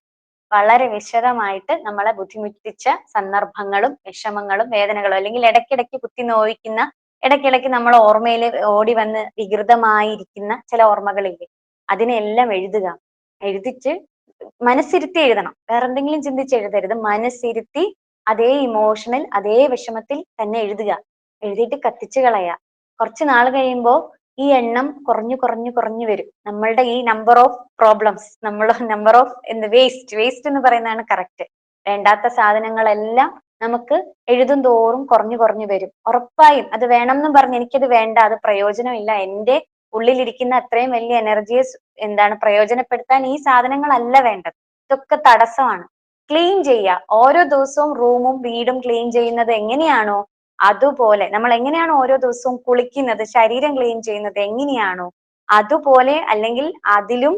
വളരെ വിശദമായിട്ട് നമ്മളെ ബുദ്ധിമുട്ടിച്ച സന്ദർഭങ്ങളും വിഷമങ്ങളും വേദനകളും, അല്ലെങ്കിൽ ഇടയ്ക്കിടയ്ക്ക് കുത്തി നോവിക്കുന്ന, ഇടയ്ക്കിടയ്ക്ക് നമ്മളെ ഓർമ്മയിൽ ഓടി വന്ന് വികൃതമായിരിക്കുന്ന ചില ഓർമ്മകളില്ലേ, അതിനെല്ലാം എഴുതുക. എഴുതിച്ച് മനസ്സിരുത്തി എഴുതണം, വേറെന്തെങ്കിലും ചിന്തിച്ച് എഴുതരുത്. മനസ്സിരുത്തി അതേ ഇമോഷണൽ, അതേ വിഷമത്തിൽ തന്നെ എഴുതുക. എഴുതിയിട്ട് കത്തിച്ചു കളയുക. കുറച്ച് നാൾ കഴിയുമ്പോൾ ഈ എണ്ണം കുറഞ്ഞു കുറഞ്ഞു കുറഞ്ഞു വരും. നമ്മളുടെ ഈ നമ്പർ ഓഫ് പ്രോബ്ലംസ്, നമ്മൾ നമ്പർ ഓഫ് വേസ്റ്റ് എന്ന് പറയുന്നതാണ് കറക്റ്റ്. വേണ്ടാത്ത സാധനങ്ങളെല്ലാം നമുക്ക് എഴുതും തോറും കുറഞ്ഞു കുറഞ്ഞു വരും. ഉറപ്പായും അത് വേണം എന്നും പറഞ്ഞ് എനിക്കത് വേണ്ട, അത് പ്രയോജനമില്ല, എന്റെ ഉള്ളിലിരിക്കുന്ന അത്രയും വലിയ എനർജിയെ പ്രയോജനപ്പെടുത്താൻ ഈ സാധനങ്ങളല്ല വേണ്ടത്, ഇതൊക്കെ തടസ്സമാണ്. ക്ലീൻ ചെയ്യുക. ഓരോ ദിവസവും റൂമും വീടും ക്ലീൻ ചെയ്യുന്നത് എങ്ങനെയാണോ അതുപോലെ, നമ്മൾ എങ്ങനെയാണോ ഓരോ ദിവസവും കുളിക്കുന്നത്, ശരീരം ക്ലീൻ ചെയ്യുന്നത് എങ്ങനെയാണോ അതുപോലെ, അല്ലെങ്കിൽ അതിലും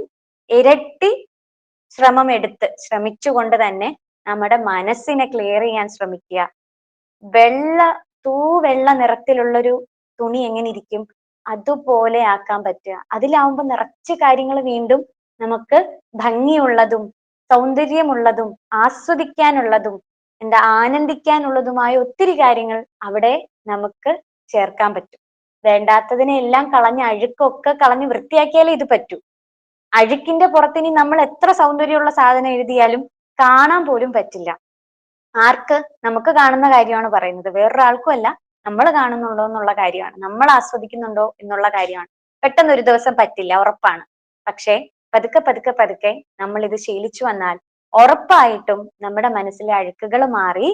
ഇരട്ടി ശ്രമിച്ചുകൊണ്ട് തന്നെ നമ്മുടെ മനസ്സിനെ ക്ലിയർ ചെയ്യാൻ ശ്രമിക്കുക. വെള്ള തൂവെള്ള നിറത്തിലുള്ളൊരു തുണി എങ്ങനെ ഇരിക്കും, അതുപോലെ ആക്കാൻ പറ്റുക. അതിലാവുമ്പോൾ നിറച്ച് കാര്യങ്ങൾ വീണ്ടും നമുക്ക് ഭംഗിയുള്ളതും സൗന്ദര്യമുള്ളതും ആസ്വദിക്കാനുള്ളതും ആനന്ദിക്കാനുള്ളതുമായ ഒത്തിരി കാര്യങ്ങൾ അവിടെ നമുക്ക് ചേർക്കാൻ പറ്റും. വേണ്ടാത്തതിനെ എല്ലാം കളഞ്ഞ്, അഴുക്കൊക്കെ കളഞ്ഞ് വൃത്തിയാക്കിയാലേ ഇത് പറ്റൂ. അഴുക്കിന്റെ പുറത്തിനി നമ്മൾ എത്ര സൗന്ദര്യമുള്ള സാധനം എഴുതിയാലും കാണാൻ പോലും പറ്റില്ല. ആർക്ക്? നമുക്ക് കാണുന്ന കാര്യമാണ് പറയുന്നത്, വേറൊരാൾക്കും അല്ല. നമ്മൾ കാണുന്നുണ്ടോ എന്നുള്ള കാര്യമാണ്, നമ്മൾ ആസ്വദിക്കുന്നുണ്ടോ എന്നുള്ള കാര്യമാണ്. പെട്ടെന്ന് ഒരു ദിവസം പറ്റില്ല, ഉറപ്പാണ്. പക്ഷേ പതുക്കെ പതുക്കെ പതുക്കെ നമ്മൾ ഇത് ശീലിച്ചു വന്നാൽ ഉറപ്പായിട്ടും നമ്മുടെ മനസ്സിലെ അഴുക്കുകൾ മാറി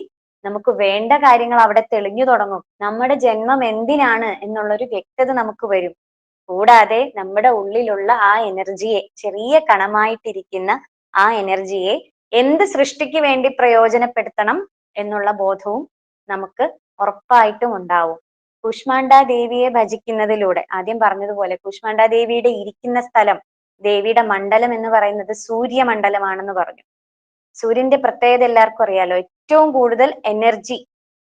നമുക്ക് വേണ്ട കാര്യങ്ങൾ അവിടെ തെളിഞ്ഞു തുടങ്ങും. നമ്മുടെ ജന്മം എന്തിനാണ് എന്നുള്ളൊരു വ്യക്തത നമുക്ക് വരും. കൂടാതെ നമ്മുടെ ഉള്ളിലുള്ള ആ എനർജിയെ, ചെറിയ കണമായിട്ടിരിക്കുന്ന ആ എനർജിയെ എന്ത് സൃഷ്ടിക്ക് വേണ്ടി പ്രയോജനപ്പെടുത്തണം എന്നുള്ള ബോധവും നമുക്ക് ഉറപ്പായിട്ടും ഉണ്ടാവും. കൂശ്മാണ്ഡ ദേവിയെ ഭജിക്കുന്നതിലൂടെ, ആദ്യം പറഞ്ഞതുപോലെ കൂശ്മാണ്ഡ ദേവിയുടെ ഇരിക്കുന്ന സ്ഥലം, ദേവിയുടെ മണ്ഡലം എന്ന് പറയുന്നത് സൂര്യമണ്ഡലമാണെന്ന് പറഞ്ഞു. സൂര്യന്റെ പ്രത്യേകത എല്ലാവർക്കും അറിയാലോ, ഏറ്റവും കൂടുതൽ എനർജി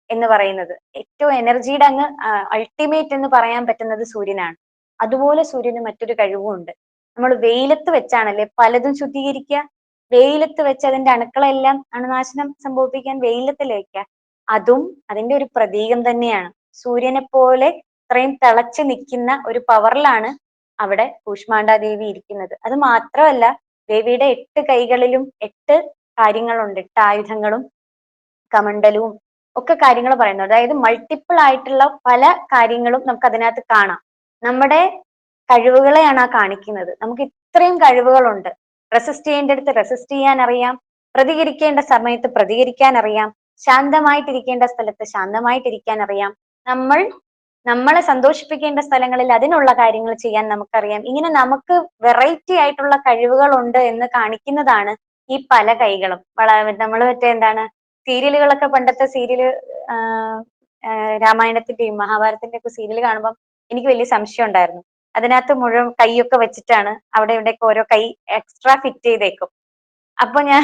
എന്ന് പറയുന്നത്, ഏറ്റവും എനർജിയുടെ അങ്ങ് അൾട്ടിമേറ്റ് എന്ന് പറയാൻ പറ്റുന്നത് സൂര്യനാണ്. അതുപോലെ സൂര്യന് മറ്റൊരു കഴിവുമുണ്ട്. നമ്മൾ വെയിലത്ത് വെച്ചാണല്ലേ പലതും ശുദ്ധീകരിക്കുക. വെയിലത്ത് വെച്ച് അതിന്റെ അണുക്കളെല്ലാം അണുനാശനം സംഭവിപ്പിക്കാൻ വെയിലത്തിൽ വെക്കുക. അതും അതിന്റെ ഒരു പ്രതീകം തന്നെയാണ്. സൂര്യനെ പോലെ ഇത്രയും തിളച്ചു നിൽക്കുന്ന ഒരു പവറിലാണ് അവിടെ കൂശ്മാണ്ഡ ദേവി ഇരിക്കുന്നത്. അത് മാത്രമല്ല, ദേവിയുടെ 8 കൈകളിലും 8 കാര്യങ്ങളുണ്ട്, 8 ആയുധങ്ങളും കമണ്ടലവും ഒക്കെ കാര്യങ്ങൾ പറയുന്നു. അതായത് മൾട്ടിപ്പിൾ ആയിട്ടുള്ള പല കാര്യങ്ങളും നമുക്ക് അതിനകത്ത് കാണാം. നമ്മുടെ കഴിവുകളെയാണ് ആ കാണിക്കുന്നത്. നമുക്ക് ഇത്രയും കഴിവുകളുണ്ട്. റെസിസ്റ്റ് ചെയ്യേണ്ടടുത്ത് റെസിസ്റ്റ് ചെയ്യാൻ അറിയാം, പ്രതികരിക്കേണ്ട സമയത്ത് പ്രതികരിക്കാൻ അറിയാം, ശാന്തമായിട്ടിരിക്കേണ്ട സ്ഥലത്ത് ശാന്തമായിട്ടിരിക്കാൻ അറിയാം, നമ്മളെ സന്തോഷിപ്പിക്കേണ്ട സ്ഥലങ്ങളിൽ അതിനുള്ള കാര്യങ്ങൾ ചെയ്യാൻ നമുക്കറിയാം. ഇങ്ങനെ നമുക്ക് വെറൈറ്റി ആയിട്ടുള്ള കഴിവുകളുണ്ട് എന്ന് കാണിക്കുന്നതാണ് ഈ പല കൈകളും. നമ്മൾ സീരിയലുകളൊക്കെ, പണ്ടത്തെ സീരിയല്, രാമായണത്തിന്റെയും മഹാഭാരതത്തിന്റെ ഒക്കെ സീരിയൽ കാണുമ്പോൾ എനിക്ക് വലിയ സംശയം ഉണ്ടായിരുന്നു. അതിനകത്ത് മുഴുവൻ കൈയൊക്കെ വെച്ചിട്ടാണ്, അവിടെ ഇവിടെയൊക്കെ ഓരോ കൈ എക്സ്ട്രാ ഫിറ്റ് ചെയ്തേക്കും. അപ്പൊ ഞാൻ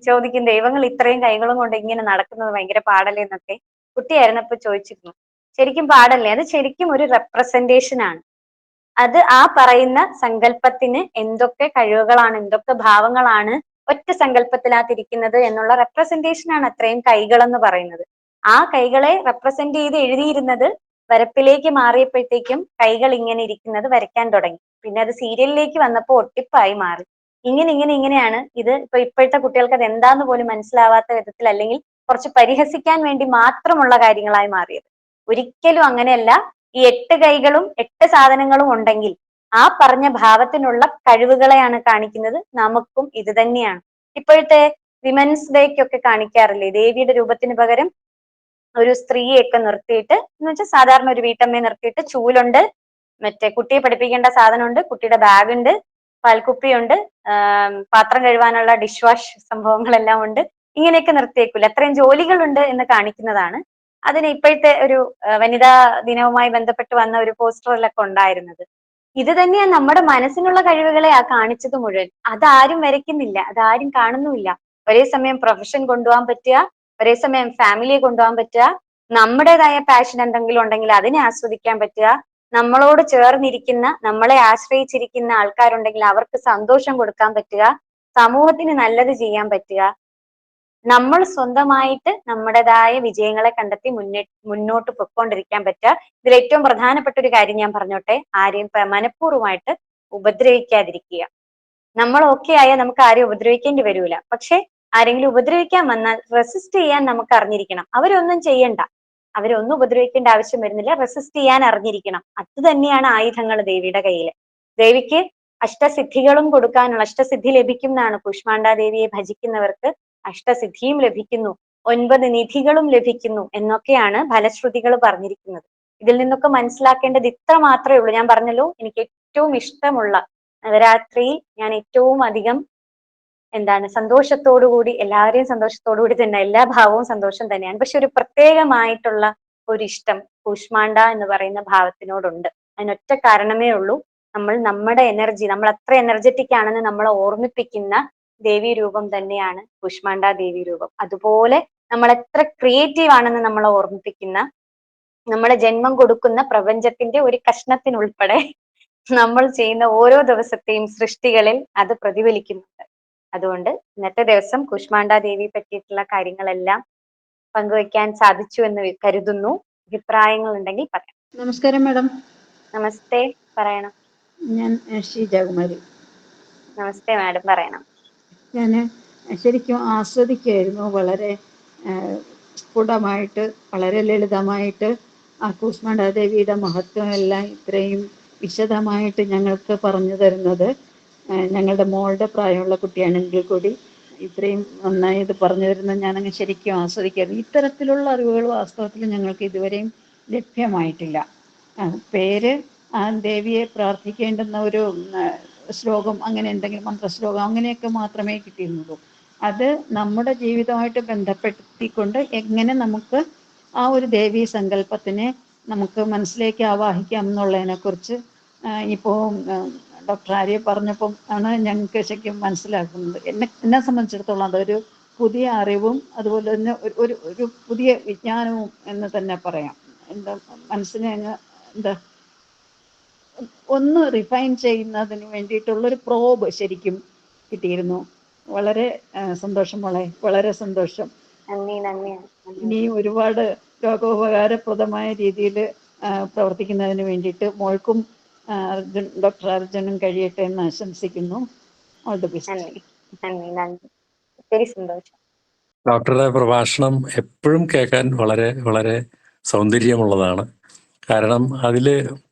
ചോദിക്കും, ദൈവങ്ങൾ ഇത്രയും കൈകളും കൊണ്ട് ഇങ്ങനെ നടക്കുന്നത് ഭയങ്കര പാടല്ലേ എന്നൊക്കെ കുട്ടിയായിരുന്നപ്പോ ചോദിച്ചിരുന്നു. ശരിക്കും പാടല്ലേ? അത് ശരിക്കും ഒരു റെപ്രസെന്റേഷൻ ആണ്. അത് ആ പറയുന്ന സങ്കല്പത്തിന് എന്തൊക്കെ കഴിവുകളാണ്, എന്തൊക്കെ ഭാവങ്ങളാണ് ഒറ്റ സങ്കല്പത്തിനകത്തിരിക്കുന്നത് എന്നുള്ള റെപ്രസെന്റേഷൻ ആണ് അത്രയും കൈകൾ എന്ന് പറയുന്നത്. ആ കൈകളെ റെപ്രസെന്റ് ചെയ്ത് എഴുതിയിരുന്നത് വരപ്പിലേക്ക് മാറിയപ്പോഴത്തേക്കും കൈകൾ ഇങ്ങനെ ഇരിക്കുന്നത് വരയ്ക്കാൻ തുടങ്ങി. പിന്നെ അത് സീരിയലിലേക്ക് വന്നപ്പോൾ ഒട്ടിപ്പായി മാറി. ഇങ്ങനെയാണ് ഇത്. ഇപ്പോഴത്തെ കുട്ടികൾക്ക് അത് എന്താന്ന് പോലും മനസ്സിലാവാത്ത വിധത്തിൽ, അല്ലെങ്കിൽ കുറച്ച് പരിഹസിക്കാൻ വേണ്ടി മാത്രമുള്ള കാര്യങ്ങളായി മാറിയത്. ഒരിക്കലും അങ്ങനെയല്ല. ഈ 8 കൈകളും 8 സാധനങ്ങളും ഉണ്ടെങ്കിൽ ആ പറഞ്ഞ ഭാവത്തിനുള്ള കഴിവുകളെയാണ് കാണിക്കുന്നത്. നമുക്കും ഇത് തന്നെയാണ്. ഇപ്പോഴത്തെ വിമൻസ് ഡേക്കൊക്കെ കാണിക്കാറില്ലേ, ദേവിയുടെ രൂപത്തിന് പകരം ഒരു സ്ത്രീയൊക്കെ നിർത്തിയിട്ട്, എന്ന് വെച്ചാൽ സാധാരണ ഒരു വീട്ടമ്മയെ നിർത്തിയിട്ട് ചൂലുണ്ട്, മറ്റേ കുട്ടിയെ പഠിപ്പിക്കേണ്ട സാധനമുണ്ട്, കുട്ടിയുടെ ബാഗ് ഉണ്ട്, പാൽക്കുപ്പിയുണ്ട്, പാത്രം കഴുകാനുള്ള ഡിഷ് വാഷ് സംഭവങ്ങളെല്ലാം ഉണ്ട്, ഇങ്ങനെയൊക്കെ നിർത്തിയേക്കില്ല. അത്രയും ജോലികളുണ്ട് എന്ന് കാണിക്കുന്നതാണ്. അതിന് ഇപ്പോഴത്തെ ഒരു വനിതാ ദിനവുമായി ബന്ധപ്പെട്ട് വന്ന ഒരു പോസ്റ്ററിലൊക്കെ ഉണ്ടായിരുന്നത്. ഇത് തന്നെയാണ് നമ്മുടെ മനസ്സിനുള്ള കഴിവുകളെ ആ കാണിച്ചത് മുഴുവൻ. അതാരും വരയ്ക്കുന്നില്ല, അതാരും കാണുന്നുമില്ല. ഒരേ സമയം പ്രൊഫഷൻ കൊണ്ടുപോകാൻ പറ്റുക, ഒരേ സമയം ഫാമിലിയെ കൊണ്ടുപോകാൻ പറ്റുക, നമ്മുടേതായ പാഷൻ എന്തെങ്കിലും ഉണ്ടെങ്കിൽ അതിനെ ആസ്വദിക്കാൻ പറ്റുക, നമ്മളോട് ചേർന്നിരിക്കുന്ന, നമ്മളെ ആശ്രയിച്ചിരിക്കുന്ന ആൾക്കാരുണ്ടെങ്കിൽ അവർക്ക് സന്തോഷം കൊടുക്കാൻ പറ്റുക, സമൂഹത്തിന് നല്ലത് ചെയ്യാൻ പറ്റുക, നമ്മൾ സ്വന്തമായിട്ട് നമ്മുടേതായ വിജയങ്ങളെ കണ്ടെത്തി മുന്നോട്ട് പൊയ്ക്കൊണ്ടിരിക്കാൻ പറ്റുക. ഇതിൽ ഏറ്റവും പ്രധാനപ്പെട്ട ഒരു കാര്യം ഞാൻ പറഞ്ഞോട്ടെ, ആരെയും മനഃപൂർവ്വമായിട്ട് ഉപദ്രവിക്കാതിരിക്കുക. നമ്മൾ ഓക്കെ ആയാൽ നമുക്ക് ആരെയും ഉപദ്രവിക്കേണ്ടി വരൂല. പക്ഷെ ആരെങ്കിലും ഉപദ്രവിക്കാൻ വന്നാൽ റെസിസ്റ്റ് ചെയ്യാൻ നമുക്ക് അറിഞ്ഞിരിക്കണം. അവരൊന്നും ചെയ്യണ്ട, അവരൊന്നും ഉപദ്രവിക്കേണ്ട ആവശ്യം വരുന്നില്ല, റെസിസ്റ്റ് ചെയ്യാൻ അറിഞ്ഞിരിക്കണം. അത് തന്നെയാണ് ആയുധങ്ങൾ ദേവിയുടെ കയ്യിൽ. ദേവിക്ക് അഷ്ടസിദ്ധികളും കൊടുക്കാനുള്ള, അഷ്ടസിദ്ധി ലഭിക്കും എന്നാണ് കൂഷ്മാണ്ഡ ദേവിയെ ഭജിക്കുന്നവർക്ക് അഷ്ടസിദ്ധിയും ലഭിക്കുന്നു, 9 നിധികളും ലഭിക്കുന്നു എന്നൊക്കെയാണ് ഫലശ്രുതികൾ പറഞ്ഞിരിക്കുന്നത്. ഇതിൽ നിന്നൊക്കെ മനസ്സിലാക്കേണ്ടത് ഇത്ര മാത്രമേ ഉള്ളൂ. ഞാൻ പറഞ്ഞല്ലോ, എനിക്ക് ഏറ്റവും ഇഷ്ടമുള്ള നവരാത്രിയിൽ ഞാൻ ഏറ്റവും അധികം സന്തോഷത്തോടുകൂടി, എല്ലാവരെയും സന്തോഷത്തോടുകൂടി തന്നെ, എല്ലാ ഭാവവും സന്തോഷം തന്നെയാണ്. പക്ഷെ ഒരു പ്രത്യേകമായിട്ടുള്ള ഒരു ഇഷ്ടം കൂഷ്മാണ്ഡ എന്ന് പറയുന്ന ഭാവത്തിനോടുണ്ട്. അതിനൊറ്റ കാരണമേ ഉള്ളൂ, നമ്മുടെ എനർജി, നമ്മൾ അത്ര എനർജറ്റിക് ആണെന്ന് നമ്മളെ ഓർമ്മിപ്പിക്കുന്ന ദേവി രൂപം തന്നെയാണ് കൂഷ്മാണ്ഡ ദേവി രൂപം. അതുപോലെ നമ്മൾ എത്ര ക്രിയേറ്റീവ് ആണെന്ന് നമ്മളെ ഓർമ്മിപ്പിക്കുന്ന, നമ്മളെ ജന്മം കൊടുക്കുന്ന പ്രപഞ്ചത്തിന്റെ ഒരു കഷ്ണത്തിനുൾപ്പെടെ നമ്മൾ ചെയ്യുന്ന ഓരോ ദിവസത്തെയും സൃഷ്ടികളിൽ അത് പ്രതിഫലിക്കുന്നുണ്ട്. അതുകൊണ്ട് ഇന്നത്തെ ദിവസം കൂഷ്മാണ്ഡ ദേവിയെ പറ്റിയിട്ടുള്ള കാര്യങ്ങളെല്ലാം പങ്കുവയ്ക്കാൻ സാധിച്ചു എന്ന് കരുതുന്നു. അഭിപ്രായങ്ങൾ ഉണ്ടെങ്കിൽ പറയാം. നമസ്കാരം മാഡം. നമസ്തേ, പറയണം. ഞാൻ ഷീജകുമാരി. നമസ്തേ മാഡം, പറയണം. ഞാൻ ശരിക്കും ആസ്വദിക്കുകയായിരുന്നു. വളരെ സ്ഫുടമായിട്ട്, വളരെ ലളിതമായിട്ട് ആ കൂഷ്മാണ്ഡ ദേവിയുടെ മഹത്വം എല്ലാം ഇത്രയും വിശദമായിട്ട് ഞങ്ങൾക്ക് പറഞ്ഞു തരുന്നത്. ഞങ്ങളുടെ മോളുടെ പ്രായമുള്ള കുട്ടിയാണെങ്കിൽ കൂടി ഇത്രയും നന്നായി ഇത് പറഞ്ഞു തരുന്നത് ഞാനങ്ങ് ശരിക്കും ആസ്വദിക്കായിരുന്നു. ഇത്തരത്തിലുള്ള അറിവുകൾ വാസ്തവത്തിൽ ഞങ്ങൾക്ക് ഇതുവരെയും ലഭ്യമായിട്ടില്ല. പേര് ആ ദേവിയെ പ്രാർത്ഥിക്കേണ്ടുന്ന ഒരു ശ്ലോകം, അങ്ങനെ എന്തെങ്കിലും മന്ത്രശ്ലോകം അങ്ങനെയൊക്കെ മാത്രമേ കിട്ടിയിരുന്നുള്ളൂ. അത് നമ്മുടെ ജീവിതമായിട്ട് ബന്ധപ്പെടുത്തിക്കൊണ്ട് എങ്ങനെ നമുക്ക് ആ ഒരു ദേവീ സങ്കല്പത്തിനെ നമുക്ക് മനസ്സിലേക്ക് ആവാഹിക്കാം എന്നുള്ളതിനെക്കുറിച്ച് ഇപ്പോൾ ഡോക്ടർ ആര്യ പറഞ്ഞപ്പം ആണ് ഞങ്ങൾക്ക് ശരിക്കും മനസ്സിലാക്കുന്നത്. എന്നെ സംബന്ധിച്ചിടത്തോളം അതൊരു പുതിയ അറിവും അതുപോലെ തന്നെ ഒരു പുതിയ വിജ്ഞാനവും എന്ന് തന്നെ പറയാം. എന്താ മനസ്സിനെ അങ്ങ് ഒന്ന് റിഫൈൻ ചെയ്യുന്നതിന് വേണ്ടിയിട്ടുള്ളൊരു പ്രോബ് ശരിക്കും കിട്ടിയിരുന്നു. വളരെ സന്തോഷം മോളെ, വളരെ സന്തോഷം. ഇനി ഒരുപാട് ലോകോപകാരപ്രദമായ രീതിയിൽ പ്രവർത്തിക്കുന്നതിന് വേണ്ടിയിട്ട് മോൾക്കും ഡോക്ടർ അർജുനും കഴിയട്ടെ എന്ന് ആശംസിക്കുന്നു. All the best. ഡോക്ടറുടെ പ്രഭാഷണം എപ്പോഴും കേൾക്കാൻ വളരെ വളരെ സൗന്ദര്യമുള്ളതാണ്. കാരണം അതിൽ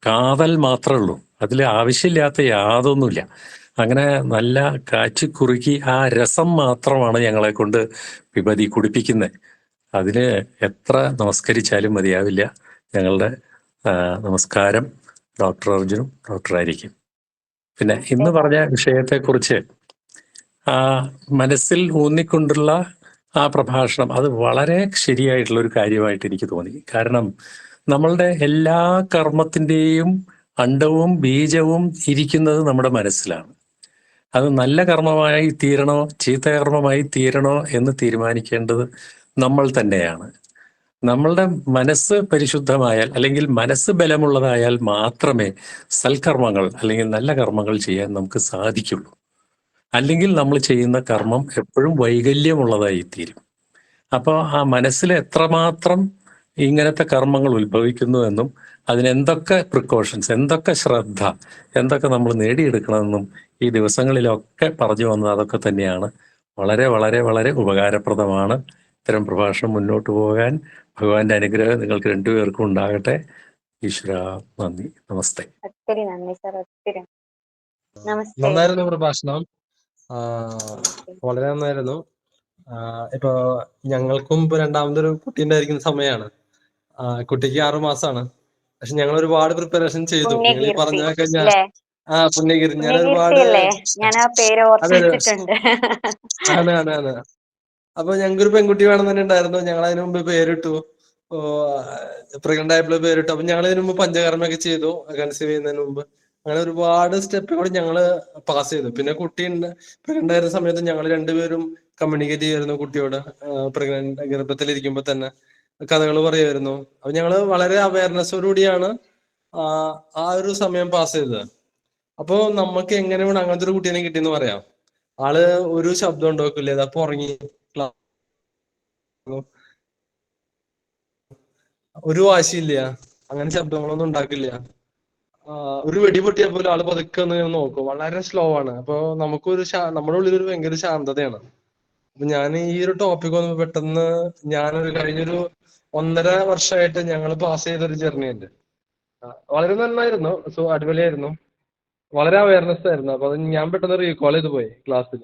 കാതൽ മാത്രമേ ഉള്ളൂ, അതിൽ ആവശ്യമില്ലാത്ത യാതൊന്നുമില്ല. അങ്ങനെ നല്ല കാച്ചി കുറുക്കി ആ രസം മാത്രമാണ് ഞങ്ങളെ കൊണ്ട് വിപതി കുടിപ്പിക്കുന്നത്. അതിന് എത്ര നമസ്കരിച്ചാലും മതിയാവില്ല. ഞങ്ങളുടെ നമസ്കാരം ഡോക്ടർ അർജുനും ഡോക്ടർ ആയിരിക്കും. പിന്നെ ഇന്ന് പറഞ്ഞ വിഷയത്തെക്കുറിച്ച് മനസ്സിൽ ഊന്നിക്കൊണ്ടുള്ള ആ പ്രഭാഷണം അത് വളരെ ശരിയായിട്ടുള്ളൊരു കാര്യമായിട്ട് എനിക്ക് തോന്നി. കാരണം നമ്മളുടെ എല്ലാ കർമ്മത്തിൻ്റെയും അണ്ടവും ബീജവും ഇരിക്കുന്നത് നമ്മുടെ മനസ്സിലാണ്. അത് നല്ല കർമ്മമായി തീരണോ ചീത്ത കർമ്മമായി തീരണോ എന്ന് തീരുമാനിക്കേണ്ടത് നമ്മൾ തന്നെയാണ്. നമ്മളുടെ മനസ്സ് പരിശുദ്ധമായാൽ, അല്ലെങ്കിൽ മനസ്സ് ബലമുള്ളതായാൽ മാത്രമേ സൽക്കർമ്മങ്ങൾ അല്ലെങ്കിൽ നല്ല കർമ്മങ്ങൾ ചെയ്യാൻ നമുക്ക് സാധിക്കുള്ളൂ. അല്ലെങ്കിൽ നമ്മൾ ചെയ്യുന്ന കർമ്മം എപ്പോഴും വൈകല്യമുള്ളതായി തീരും. അപ്പോൾ ആ മനസ്സിൽ എത്രമാത്രം ഇങ്ങനത്തെ കർമ്മങ്ങൾ ഉത്ഭവിക്കുന്നു എന്നും അതിനെന്തൊക്കെ പ്രിക്കോഷൻസ്, എന്തൊക്കെ ശ്രദ്ധ, എന്തൊക്കെ നമ്മൾ നേടിയെടുക്കണമെന്നും ഈ ദിവസങ്ങളിലൊക്കെ പറഞ്ഞു വന്നത് അതൊക്കെ തന്നെയാണ്. വളരെ വളരെ വളരെ ഉപകാരപ്രദമാണ്. ഇത്തരം പ്രഭാഷണം മുന്നോട്ട് പോകാൻ ഭഗവാന്റെ അനുഗ്രഹം നിങ്ങൾക്ക് രണ്ടുപേർക്കും ഉണ്ടാകട്ടെ. ഈശ്വര നന്ദി. നമസ്തേ. നന്നായിരുന്നു പ്രഭാഷണം, വളരെ നന്നായിരുന്നു. ഇപ്പൊ ഞങ്ങൾക്കും ഇപ്പൊ രണ്ടാമതൊരു കുട്ടി ഉണ്ടായിരിക്കുന്ന സമയമാണ്. കുട്ടിക്ക് 6 മാസമാണ്. പക്ഷെ ഞങ്ങൾ ഒരുപാട് പ്രിപ്പറേഷൻ ചെയ്തു. നിങ്ങൾ ഈ പറഞ്ഞതൊക്കെ പുണ്യകീർത്തി ഞാൻ ഒരുപാട് ആണ്. അപ്പൊ ഞങ്ങൾക്കൊരു പെൺകുട്ടി വേണം തന്നെ ഉണ്ടായിരുന്നു. ഞങ്ങൾ അതിനു മുമ്പ് പേരിട്ടു, പ്രഗ്നന്റ് ആയപ്പോൾ പേരിട്ടു. അപ്പൊ ഞങ്ങൾ ഇതിനു മുമ്പ് പഞ്ചകർമ്മയൊക്കെ ചെയ്തു കൺസീവ് ചെയ്യുന്നതിന് മുമ്പ്. അങ്ങനെ ഒരുപാട് സ്റ്റെപ്പുകൾ ഞങ്ങള് പാസ് ചെയ്തു. പിന്നെ കുട്ടി പ്രഗ്നന്റ് ആയിരുന്ന സമയത്ത് ഞങ്ങൾ രണ്ടുപേരും കമ്മ്യൂണിക്കേറ്റ് ചെയ്യായിരുന്നു കുട്ടിയോട്. പ്രഗ്നന്റ് ഗർഭത്തിലിരിക്കുമ്പോ തന്നെ കഥകൾ പറയുമായിരുന്നു. അപ്പൊ ഞങ്ങള് വളരെ അവയർനെസ്സോടുകൂടിയാണ് ആ ഒരു സമയം പാസ് ചെയ്തത്. അപ്പൊ നമുക്ക് എങ്ങനെ വേണം അങ്ങനത്തെ ഒരു കുട്ടീനെ കിട്ടിയെന്ന് പറയാം. ആള് ഒരു ശബ്ദം ഉണ്ടാക്കില്ല, അതപ്പൊ ഉറങ്ങി, ഒരു വാശിയില്ല, അങ്ങനെ ശബ്ദങ്ങളൊന്നും ഉണ്ടാക്കില്ല. ഒരു വെടി പൊട്ടിയാൽ പോലും ആള് പതുക്കെ ഒന്ന് നോക്കും, വളരെ സ്ലോ ആണ്. അപ്പൊ നമുക്കൊരു നമ്മുടെ ഉള്ളിൽ ഒരു ഭയങ്കര ശാന്തതയാണ്. അപ്പൊ ഞാൻ ഈ ഒരു ടോപ്പിക് വന്നപ്പോ പെട്ടെന്ന് ഞാനൊരു കഴിഞ്ഞൊരു 1.5 വർഷമായിട്ട് ഞങ്ങൾ പാസ് ചെയ്തൊരു ജേർണി ഉണ്ട്. വളരെ നന്നായിരുന്നു, അടിപൊളിയായിരുന്നു, വളരെ അവയർനെസ് ആയിരുന്നു. അപ്പൊ അത് ഞാൻ പെട്ടെന്ന് റീകോൾ ചെയ്ത് പോയി ക്ലാസ്സിൽ.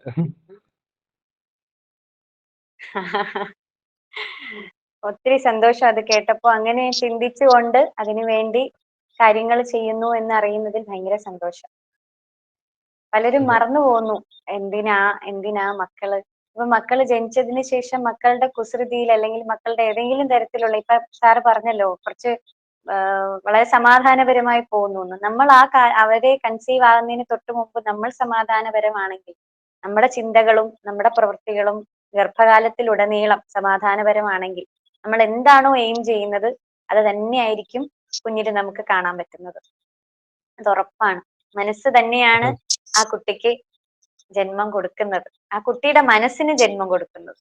ഒത്തിരി സന്തോഷം അത് കേട്ടപ്പോ. അങ്ങനെ ചിന്തിച്ചുകൊണ്ട് അതിനുവേണ്ടി കാര്യങ്ങൾ ചെയ്യുന്നു എന്നറിയുന്നതിൽ ഭയങ്കര സന്തോഷം. പലരും മറന്നു പോന്നു, എന്തിനാ മക്കള്. ഇപ്പൊ മക്കള് ജനിച്ചതിന് ശേഷം മക്കളുടെ കുസൃതിയിൽ അല്ലെങ്കിൽ മക്കളുടെ ഏതെങ്കിലും തരത്തിലുള്ള, ഇപ്പൊ സാറ് പറഞ്ഞല്ലോ കുറച്ച് വളരെ സമാധാനപരമായി പോകുന്നു. നമ്മൾ അവരെ കൺസീവ് ആകുന്നതിന് തൊട്ട് മുമ്പ് നമ്മൾ സമാധാനപരമാണെങ്കിൽ, നമ്മുടെ ചിന്തകളും നമ്മുടെ പ്രവൃത്തികളും ഗർഭകാലത്തിലുടനീളം സമാധാനപരമാണെങ്കിൽ, നമ്മൾ എന്താണോ എയിം ചെയ്യുന്നത് അത് തന്നെയായിരിക്കും കുഞ്ഞിന് നമുക്ക് കാണാൻ പറ്റുന്നത്. അത് ഉറപ്പാണ്. മനസ്സ് തന്നെയാണ് ആ കുട്ടിക്ക് ജന്മം കൊടുക്കുന്നത്, ആ കുട്ടിയുടെ മനസ്സിന് ജന്മം കൊടുക്കുന്നത്.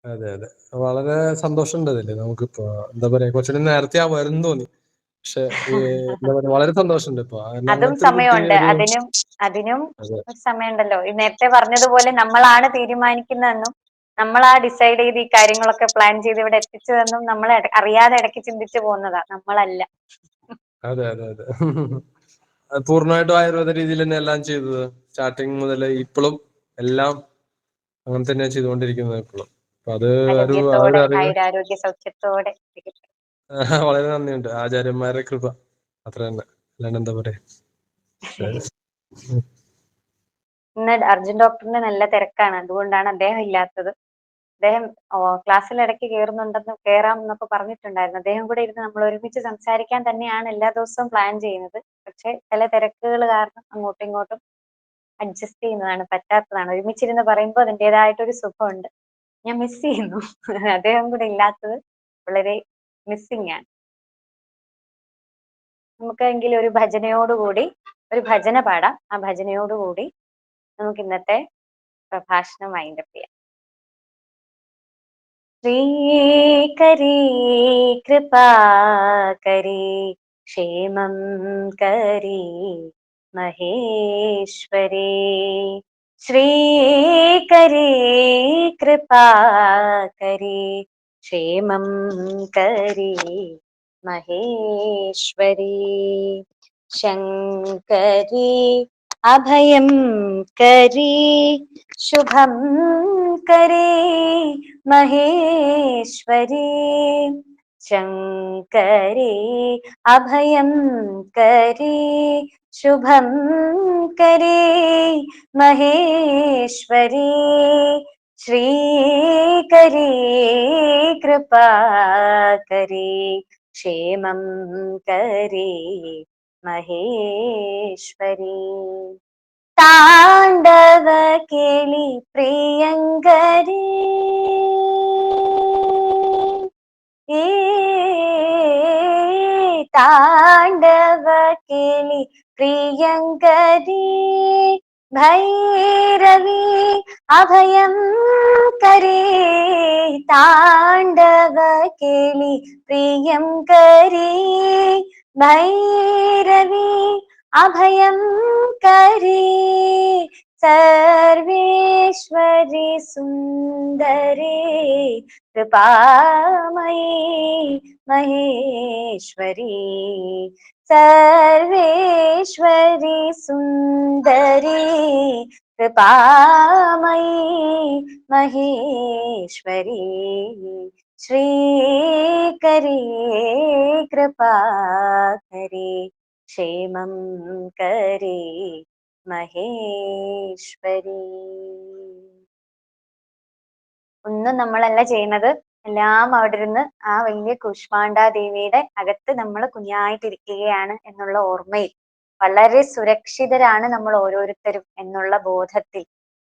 അതെ അതെ, വളരെ സന്തോഷമുണ്ട് അതില്. നമുക്കിപ്പോ എന്താ പറയാ, കുറച്ചുകൂടി നേരത്തെ ആവുമായിരുന്നു തോന്നി. പക്ഷെ എന്താ പറയാ, വളരെ സന്തോഷമുണ്ട് ഇപ്പൊ. അതും അങ്ങനത്തെ ഒരു കുട്ടി സമയമുണ്ട്, അതിനും അതെ ഒരു സമയമുണ്ടല്ലോ. ഈ നേരത്തെ പറഞ്ഞതുപോലെ നമ്മളാണ് തീരുമാനിക്കുന്നതെന്നും നമ്മളാ ഡിസൈഡ് ചെയ്ത് ഈ കാര്യങ്ങളൊക്കെ പ്ലാൻ ചെയ്ത് ഇവിടെ എത്തിച്ചതെന്നും നമ്മൾ അറിയാതെ ഇടയ്ക്ക് ചിന്തിച്ചു പോകുന്നതാ, നമ്മളല്ല. അതെ അതെ അതെ. പൂർണ്ണമായിട്ടും ആയുർവേദ രീതിയിൽ തന്നെ എല്ലാം ചെയ്തത്, സ്റ്റാർട്ടിങ് മുതൽ ഇപ്പോഴും എല്ലാം അങ്ങനെ തന്നെയാണ് ചെയ്തുകൊണ്ടിരിക്കുന്നത് ഇപ്പോഴും. അപ്പൊ അത് ആ ഒരു ആരോഗ്യത്തോടെ, അറിവ് ആയുരാരോഗ്യ സൗഖ്യത്തോടെ. വളരെ നന്ദിയുണ്ട്. ആചാര്യന്മാരുടെ കൃപ അത്ര തന്നെ, അല്ലാണ്ട് എന്താ പറയാ. ഇന്ന് അർജുൻ ഡോക്ടറിന് നല്ല തിരക്കാണ്, അതുകൊണ്ടാണ് അദ്ദേഹം ഇല്ലാത്തത്. അദ്ദേഹം ക്ലാസ്സിൽ ഇടയ്ക്ക് കയറാം എന്നൊക്കെ പറഞ്ഞിട്ടുണ്ടായിരുന്നു. അദ്ദേഹം കൂടെ ഇരുന്ന് നമ്മൾ ഒരുമിച്ച് സംസാരിക്കാൻ തന്നെയാണ് എല്ലാ ദിവസവും പ്ലാൻ ചെയ്യുന്നത്. പക്ഷെ ചില തിരക്കുകൾ കാരണം അങ്ങോട്ടും ഇങ്ങോട്ടും അഡ്ജസ്റ്റ് ചെയ്യുന്നതാണ്, പറ്റാത്തതാണ്. ഒരുമിച്ചിരുന്ന് പറയുമ്പോൾ അതിൻ്റെതായിട്ടൊരു സുഖമുണ്ട്. ഞാൻ മിസ് ചെയ്യുന്നു. അദ്ദേഹം കൂടെ ഇല്ലാത്തത് വളരെ മിസ്സിങ് ആണ്. നമുക്കെങ്കിലും ഒരു ഭജനയോടുകൂടി ഒരു ഭജന പാടാം. ആ ഭജനയോടുകൂടി നമുക്ക് ഇന്നത്തെ പ്രഭാഷണം വൈൻഡപ്പ് ചെയ്യാം. ശ്രീകരി കൃപാകരി ക്ഷേമം കരി മഹേശ്വരി, ശ്രീകരി കൃപാകരി ക്ഷേമം കരി മഹേശ്വരി, ശങ്കരി അഭയം കരി ശുഭം കരി മഹേശ്വരി, ശങ്കരി അഭയം കരി ശുഭം കരി മഹേശ്വരി, ശ്രീകരി കൃപാകരി ക്ഷേമം കരി മഹേശ്വരി, താണ്ഡവ കേളി പ്രിയങ്കരി താണ്ഡവ കേളി പ്രിയങ്കരി, ഭൈരവി അഭയം കരി താണ്ഡവ കേളി പ്രിയങ്കരി, ഭൈരവി അഭയം കരി, സർവേശ്വരി സുന്ദരി കൃപാമയി മഹേശ്വരി, സർവേശ്വരി സുന്ദരി കൃപാമയി മഹേശ്വരി, ശ്രീകരി കൃപാകരി ക്ഷേമം കരി മഹേശ്വരി. ഒന്നും നമ്മളല്ല ചെയ്യുന്നത്, എല്ലാം അവിടെ ഇരുന്ന് ആ വലിയ കൂഷ്മാണ്ഡാദേവിയുടെ അകത്ത് നമ്മൾ കുഞ്ഞായിട്ടിരിക്കുകയാണ് എന്നുള്ള ഓർമ്മയിൽ വളരെ സുരക്ഷിതരാണ് നമ്മൾ ഓരോരുത്തരും എന്നുള്ള ബോധത്തിൽ,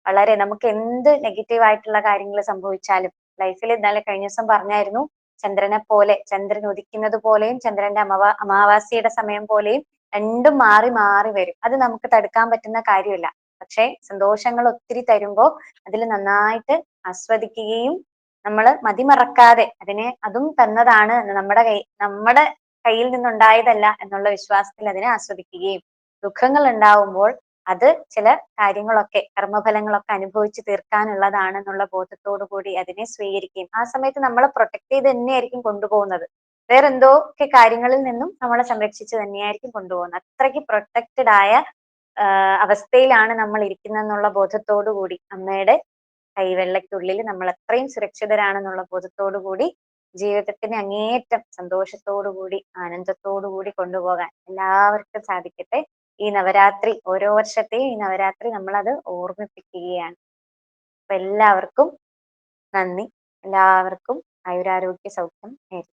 വളരെ നമുക്ക് എന്ത് നെഗറ്റീവ് ആയിട്ടുള്ള കാര്യങ്ങൾ സംഭവിച്ചാലും ലൈഫിൽ ഇന്നലെ കഴിഞ്ഞ ദിവസം പറഞ്ഞായിരുന്നു, ചന്ദ്രനെ പോലെ, ചന്ദ്രൻ ഉദിക്കുന്നത് പോലെയും ചന്ദ്രന്റെ അമാവാസിയുടെ സമയം പോലെയും രണ്ടും മാറി മാറി വരും. അത് നമുക്ക് തടുക്കാൻ പറ്റുന്ന കാര്യമല്ല. പക്ഷെ സന്തോഷങ്ങൾ ഒത്തിരി തരുമ്പോൾ അതിൽ നന്നായിട്ട് ആസ്വദിക്കുകയും നമ്മൾ മതിമറക്കാതെ അതും തന്നതാണ്, നമ്മുടെ കയ്യിൽ നിന്നുണ്ടായതല്ല എന്നുള്ള വിശ്വാസത്തിൽ അതിനെ ആസ്വദിക്കുകയും, ദുഃഖങ്ങൾ ഉണ്ടാവുമ്പോൾ അത് ചില കാര്യങ്ങളൊക്കെ, കർമ്മഫലങ്ങളൊക്കെ അനുഭവിച്ച് തീർക്കാനുള്ളതാണെന്നുള്ള ബോധത്തോടു കൂടി അതിനെ സ്വീകരിക്കുകയും, ആ സമയത്ത് നമ്മളെ പ്രൊട്ടക്ട് ചെയ്ത് തന്നെയായിരിക്കും കൊണ്ടുപോകുന്നത്. വേറെ എന്തോക്കെ കാര്യങ്ങളിൽ നിന്നും നമ്മളെ സംരക്ഷിച്ച് തന്നെയായിരിക്കും കൊണ്ടുപോകുന്നത്. അത്രയ്ക്ക് പ്രൊട്ടക്റ്റഡ് ആയ അവസ്ഥയിലാണ് നമ്മൾ ഇരിക്കുന്നതെന്നുള്ള ബോധത്തോടു കൂടി, അമ്മയുടെ കൈവെള്ളയ്ക്കുള്ളിൽ നമ്മൾ അത്രയും സുരക്ഷിതരാണെന്നുള്ള ബോധത്തോടു കൂടി ജീവിതത്തിന് അങ്ങേയറ്റം സന്തോഷത്തോടു കൂടി ആനന്ദത്തോടു കൂടി കൊണ്ടുപോകാൻ എല്ലാവർക്കും സാധിക്കട്ടെ. ഈ നവരാത്രി, ഓരോ വർഷത്തെയും ഈ നവരാത്രി നമ്മളത് ഓർമ്മിപ്പിക്കുകയാണ്. അപ്പൊ എല്ലാവർക്കും നന്ദി. എല്ലാവർക്കും ആയുരാരോഗ്യ സൗഖ്യം നേരുന്നു.